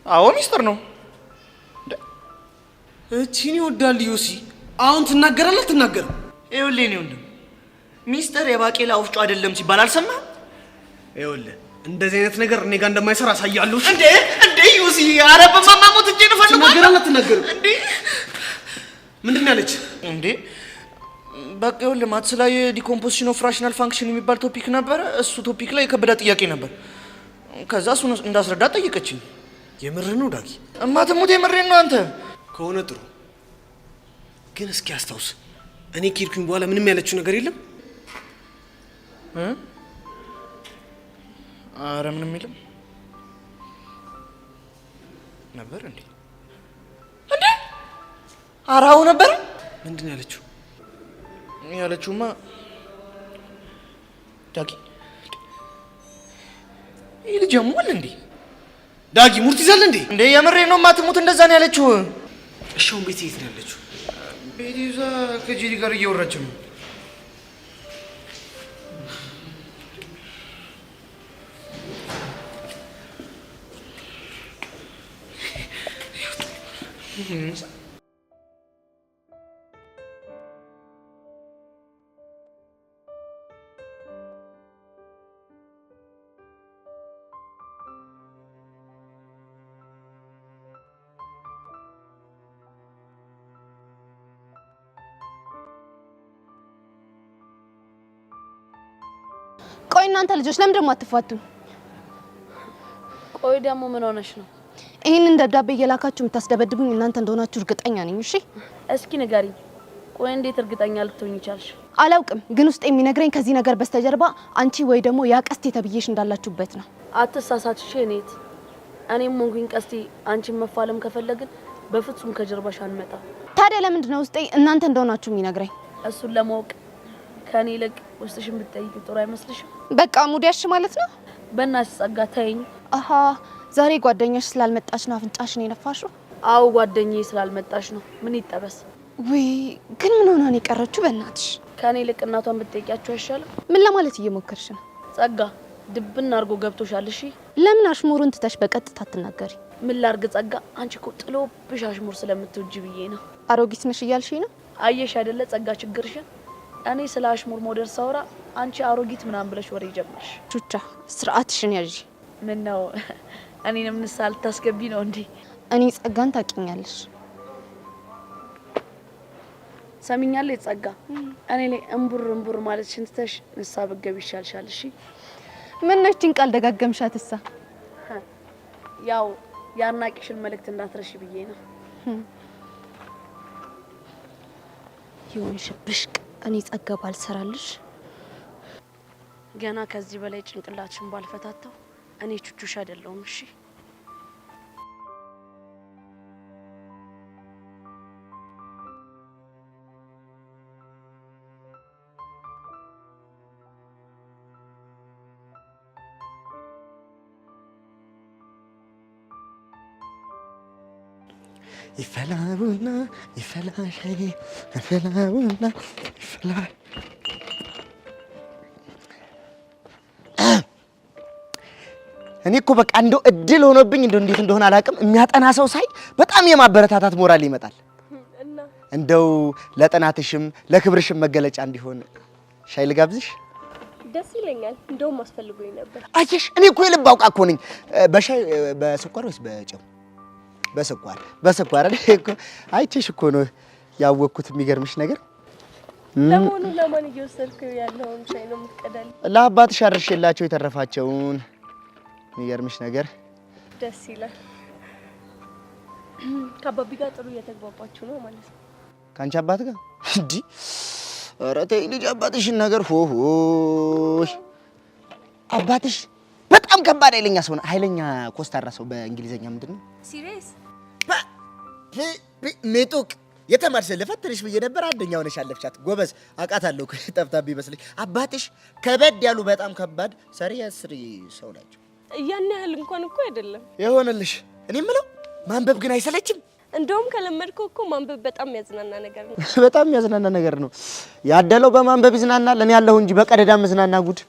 አዎ ሚስጥር ነው። እቺን ይወዳል ዮሲ። አሁን ትናገራለህ አትናገርም? ይኸውልህ እኔ ወንድም ሚስጥር የባቄላ ወፍጮ አይደለም ሲባል አልሰማህም? ይኸውልህ እንደዚህ አይነት ነገር እኔ ጋር እንደማይሰራ አሳያለሁ። እንዴ ዮሲ፣ ኧረ በማማሞት እጄ ነው ፈልጎ። ትናገራለህ አትናገርም? እንዴ ምንድን ያለች እንዴ? በቃ ይኸውልህ ማትስ ላይ ዲኮምፖዚሽን ኦፍ ራሽናል ፋንክሽን የሚባል ቶፒክ ነበረ። እሱ ቶፒክ ላይ የከበዳ ጥያቄ ነበር። ከዛ እሱን እንዳስረዳ ጠየቀችኝ። የምርህ ነው ዳጊ? እማትሙት የምሬን ነው። አንተ ከሆነ ጥሩ፣ ግን እስኪ አስታውስ፣ እኔ ከሄድኩኝ በኋላ ምንም ያለችው ነገር የለም? አረ ምንም የለም ነበር እንዴ? አራው ነበር። ምንድን ያለችው? ያለችውማ ዳጊ ይህ ልጅ ያሟል እንዴ? ዳጊ ሙርት ይዛል እንዴ? እንዴ የምሬ ነው። ማትሙት እንደዛ ነው ያለችው። እሺ አሁን ቤት የት ነው ያለችው? ቤት ይዛ ከጂዲ ጋር እያወራች ነው። ቆይ እናንተ ልጆች ለምን ደሞ አትፋቱ? ቆይ ደግሞ ምን ሆነሽ ነው? ይሄንን ደብዳቤ እየላካችሁ የምታስደበድቡኝ እናንተ እንደሆናችሁ እርግጠኛ ነኝ። እሺ እስኪ ንገሪኝ። ቆይ እንዴት እርግጠኛ ልትሆኚ ቻልሽ? አላውቅም፣ ግን ውስጥ የሚነግረኝ ከዚህ ነገር በስተጀርባ አንቺ ወይ ደግሞ ያ ቀስቴ ተብዬሽ እንዳላችሁበት ነው። አትሳሳትሽ እኔት። እኔም ሞንኩኝ ቀስቴ አንቺን መፋለም ከፈለግን በፍጹም ከጀርባሽ አንመጣ። ታዲያ ለምንድን ነው ውስጤ እናንተ እንደሆናችሁ የሚነግረኝ? እሱን ለማወቅ ከኔ ይልቅ ውስጥሽን ብትጠይቂ ጥሩ አይመስልሽም? በቃ ሙድ ያሽ ማለት ነው። በእናትሽ ጸጋ ተይኝ። አሃ ዛሬ ጓደኛሽ ስላልመጣች ነው አፍንጫሽን የነፋሽው? አዎ ጓደኛዬ ስላልመጣች ነው። ምን ይጠበስ? ወይ ግን ምን ሆና ነው የቀረችው? በእናትሽ ከኔ ይልቅ እናቷን ብትጠይቂያቸው አይሻልም? ምን ለማለት እየሞከርሽ ነው? ጸጋ ድብና አርጎ ገብቶሻል። እሺ ለምን አሽሙሩን ትተሽ በቀጥታ አትናገሪ? ምን ላርግ ጸጋ፣ አንቺ እኮ ጥሎብሽ አሽሙር ስለምትወጂ ብዬ ነው። አሮጊት ነሽ እያልሽኝ ነው? አየሽ አይደለ ጸጋ ችግርሽን። እኔ ስለ አሽሙር ሞደር ሳውራ አንቺ አሮጊት ምናምን ብለሽ ወሬ ጀመርሽ። ቹቻ ስርዓትሽን ያዢ። ምን ነው እኔንም ንስሓ ልታስገቢ ነው እንዴ? እኔ ጸጋን ታውቂኛለሽ። ሰሚኛለሽ ጸጋ፣ እኔ ላይ እምቡር ማለት ሽንትተሽ ንስሓ ብትገቢ ይሻልሻል። እሺ ምን ነው እቺን ቃል ደጋገምሻትሳ? ያው ያናቂሽን መልእክት እንዳትረሺ ብዬ ነው። ይሁንሽ ብሽቅ። እኔ ጸጋ ባልሰራልሽ ገና ከዚህ በላይ ጭንቅላትሽን ባልፈታተው እኔ ቹቹሽ አይደለሁም። እሺ ይፈላቡና ይፈላሽ ይፈላቡና ይፈላ እኔ እኮ በቃ እንደው እድል ሆኖብኝ እንደው እንዴት እንደሆነ አላውቅም። የሚያጠና ሰው ሳይ በጣም የማበረታታት ሞራል ይመጣል። እንደው ለጥናትሽም ለክብርሽም መገለጫ እንዲሆን ሻይ ልጋብዝሽ? ደስ ይለኛል። እንደውም አስፈልጎኝ ነበር። አየሽ፣ እኔ እኮ የልብ አውቃ እኮ ነኝ። በሻይ በስኳር ወይስ በጨው? በስኳር እኮ አይቼሽ እኮ ነው ያወቅኩት። የሚገርምሽ ነገር ለመሆኑ ለማን እየወሰድክ ያለውን ሻይ ነው የምትቀዳልኝ? ለአባትሽ አድርሼላቸው የተረፋቸውን። የሚገርምሽ ነገር ደስ ይላል። ከአባቢ ጋር ጥሩ እየተግባባችሁ ነው ማለት ነው? ከአንቺ አባት ጋር እንዲህ? ኧረ ተይ ልጅ አባትሽን ነገር ሆሆሽ። አባትሽ በጣም ከባድ ኃይለኛ ሰው ነው። ኃይለኛ ኮስታራ ሰው በእንግሊዘኛ ምንድን ነው? ሲሪየስ ሜጡቅ የተማርሽ ልፈትንሽ ብዬ ነበር። አንደኛ ሆነሽ አለፍሻት። ጎበዝ አውቃታለሁ። ጠብታብ ይመስልኝ። አባትሽ ከበድ ያሉ በጣም ከባድ ሰሪየስ ሰው ናቸው። ያን ያህል እንኳን እኮ አይደለም። ይሆንልሽ። እኔ የምለው ማንበብ ግን አይሰለችም? እንደውም ከለመድከው እኮ ማንበብ በጣም የሚያዝናና ነገር ነው። በጣም የሚያዝናና ነገር ነው። ያደለው በማንበብ ይዝናናል። እኔ ያለሁ እንጂ በቀደዳ መዝናና ጉድ።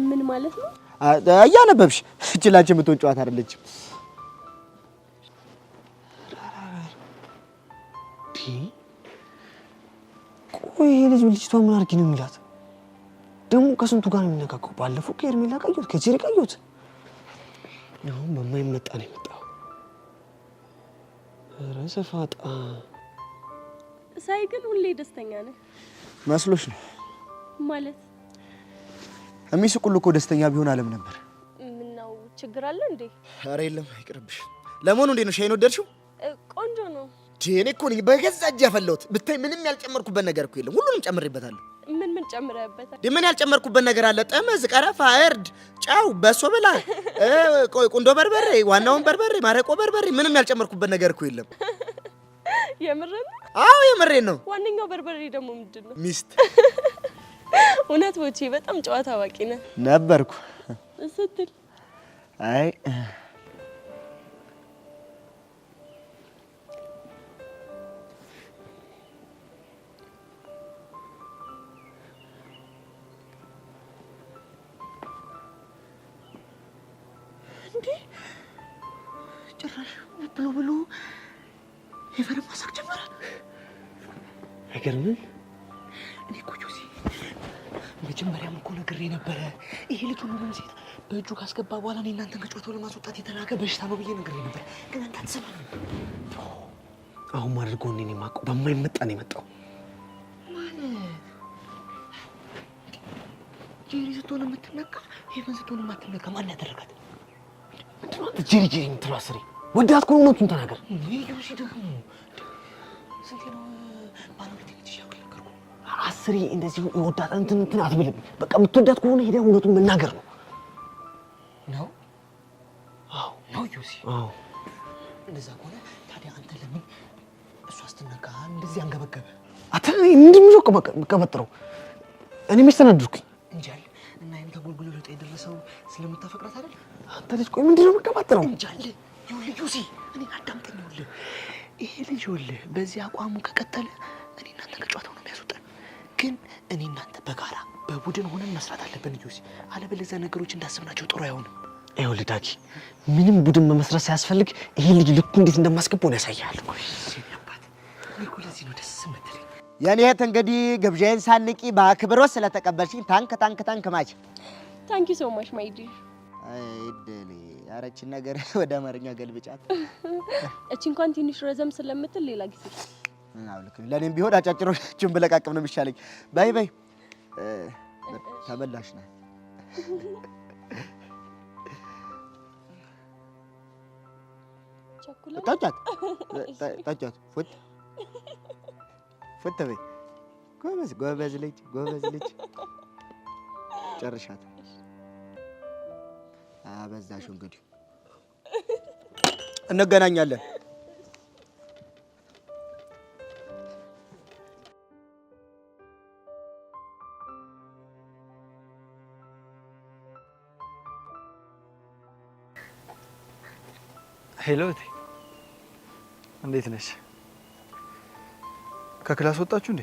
ምን ማለት ነው? እያነበብሽ እችላችሁ የምትሆን ጨዋታ አይደለችም። ቆይ ልጅ ልጅቷ ምን አድርጊ ነው የሚላት? ደግሞ ከስንቱ ጋር ነው የሚነካከው? ባለፈው ከኤርሜላ ቀየሁት፣ ከጄሪ ቀየሁት። አሁን በማይመጣ ነው የመጣው። ኧረ ሰፋጣ ሳይ ግን ሁሌ ደስተኛ ነህ መስሎሽ ነው ማለት? የሚስቁል እኮ ደስተኛ ቢሆን አለም ነበር። ምነው ችግር አለ እንዴ? ኧረ የለም አይቅርብሽ። ለመሆኑ እንዴት ነው ሻይን ወደድሽው? ቆንጆ ነው። እኔ እኮ ነኝ በገዛ እጄ ያፈላሁት። ብታይ ምንም ያልጨመርኩበት ነገር እኮ የለም። ሁሉንም ጨምሬበታለሁ። ምን ጨምረህበታል? ምን ያልጨመርኩበት ነገር አለ? ጠመዝ፣ ቀረፋ፣ እርድ፣ ጫው፣ በሶ ብላ፣ ቁንዶ በርበሬ፣ ዋናውን በርበሬ፣ ማረቆ በርበሬ፣ ምንም ያልጨመርኩበት ነገር እኮ የለም። የምሬን? አዎ የምሬን ነው። ዋነኛው በርበሬ ደግሞ ምንድን ነው? ሚስት። እውነት ቦቼ በጣም ጨዋታ አዋቂ ነህ። ነበርኩ ስትል አይ ጭራሽ ብሎ የፈረም ማሳቅ ጀመረ። አይገርምም? እኔ እኮ ጆሲ መጀመሪያም እኮ ነግሬ ነበረ። ይሄ ልጅ ሁሉንም ሴት በእጁ ካስገባ በኋላ እኔ እናንተን ከጨዋታው ለማስወጣት የተላከ በሽታ ነው ብዬ ነግሬ ነበር፣ ግን አንተ አትሰማም። አሁን ማድረገው እኔ የማውቀው በማይመጣ ነው የመጣው ማለት ጄሪ ስትሆን የምትነካ ሄቨን ስትሆን የማትነካ ማን ያደረጋት? ጄሪ ጄሪ የምትለው አስሬ ወዳት ከሆነ እውነቱን ተናገር። ጆሲ ደግሞ ስንቴ ነው ባለቤት ልጅ ያልከርኩ? አስሬ እንደዚህ ወዳት እንትን አትብልም። በቃ የምትወዳት ከሆነ ሄደህ እውነቱን መናገር ነው። ነው? አዎ ነው ጆሲ። አዎ እንደዛ ከሆነ ታዲያ አንተ ለምን እሷ ስትነካ እንደዚህ አንገበገበ? አተ ምንድን ነው ቀበጥረው? እኔ መስተናድርኩኝ እንጃል እና ይሄን ተጎልጉሎ ለውጥ የደረሰው ስለምታፈቅራት አይደል? አንተ ልጅ ቆይ ምንድን ነው የምትቀባጥረው? እንጃል ይኸውልህ ጆሲ፣ እኔ አዳምጠኝ። ይኸውልህ ይሄ ልጅ ይኸውልህ በዚህ አቋሙ ከቀጠለ እኔ እናንተ ከጨዋታው ነው የሚያስወጣን። ግን እኔ እናንተ በጋራ በቡድን ሆነን መስራት አለብን ጆሲ፣ አለበለዚያ ነገሮች እንዳስብናቸው ጥሩ አይሆንም። ይኸውልህ ዳጊ፣ ምንም ቡድን መመስረት ሳያስፈልግ ይሄ ልጅ ልኩ እንዴት እንደማስገባው ነው ያሳያል። አባት እኔ እኮ ለዚህ ነው ደስ የምትለኝ። የኔ እህት እንግዲህ ግብዣዬን ሳንቂ በአክብሮት ስለተቀበልሽኝ ታንክ ማች ታንኪ ሶ ማች ማይ ዲር። አይደል ያረችን ነገር ወደ አማርኛ ገልብጫት። እቺ እንኳን ትንሽ ረዘም ስለምትል ሌላ ጊዜ ልክ ለኔም ቢሆን አጫጭሮችን ብለቃቅም ነው የሚሻለኝ። በይ ተበላሽ ነው። ጠጫት ፉት በይ። ጎበዝ ልጅ ጨርሻት። አበዛሽው። እንግዲህ እንገናኛለን። ሄሎ እቴ፣ እንዴት ነሽ? ከክላስ ወጣችሁ እንዴ?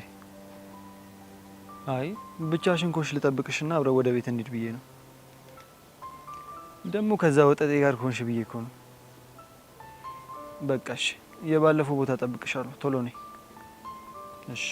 አይ ብቻሽን ኮንሽ ልጠብቅሽና አብረን ወደ ቤት እንሂድ ብዬ ነው። ደግሞ ከዛ ወጠጤ ጋር ኮንሽ ብዬ እኮ ነው። በቃ እሺ፣ የባለፈው ቦታ ጠብቅሻለሁ። ቶሎ ነይ። እሺ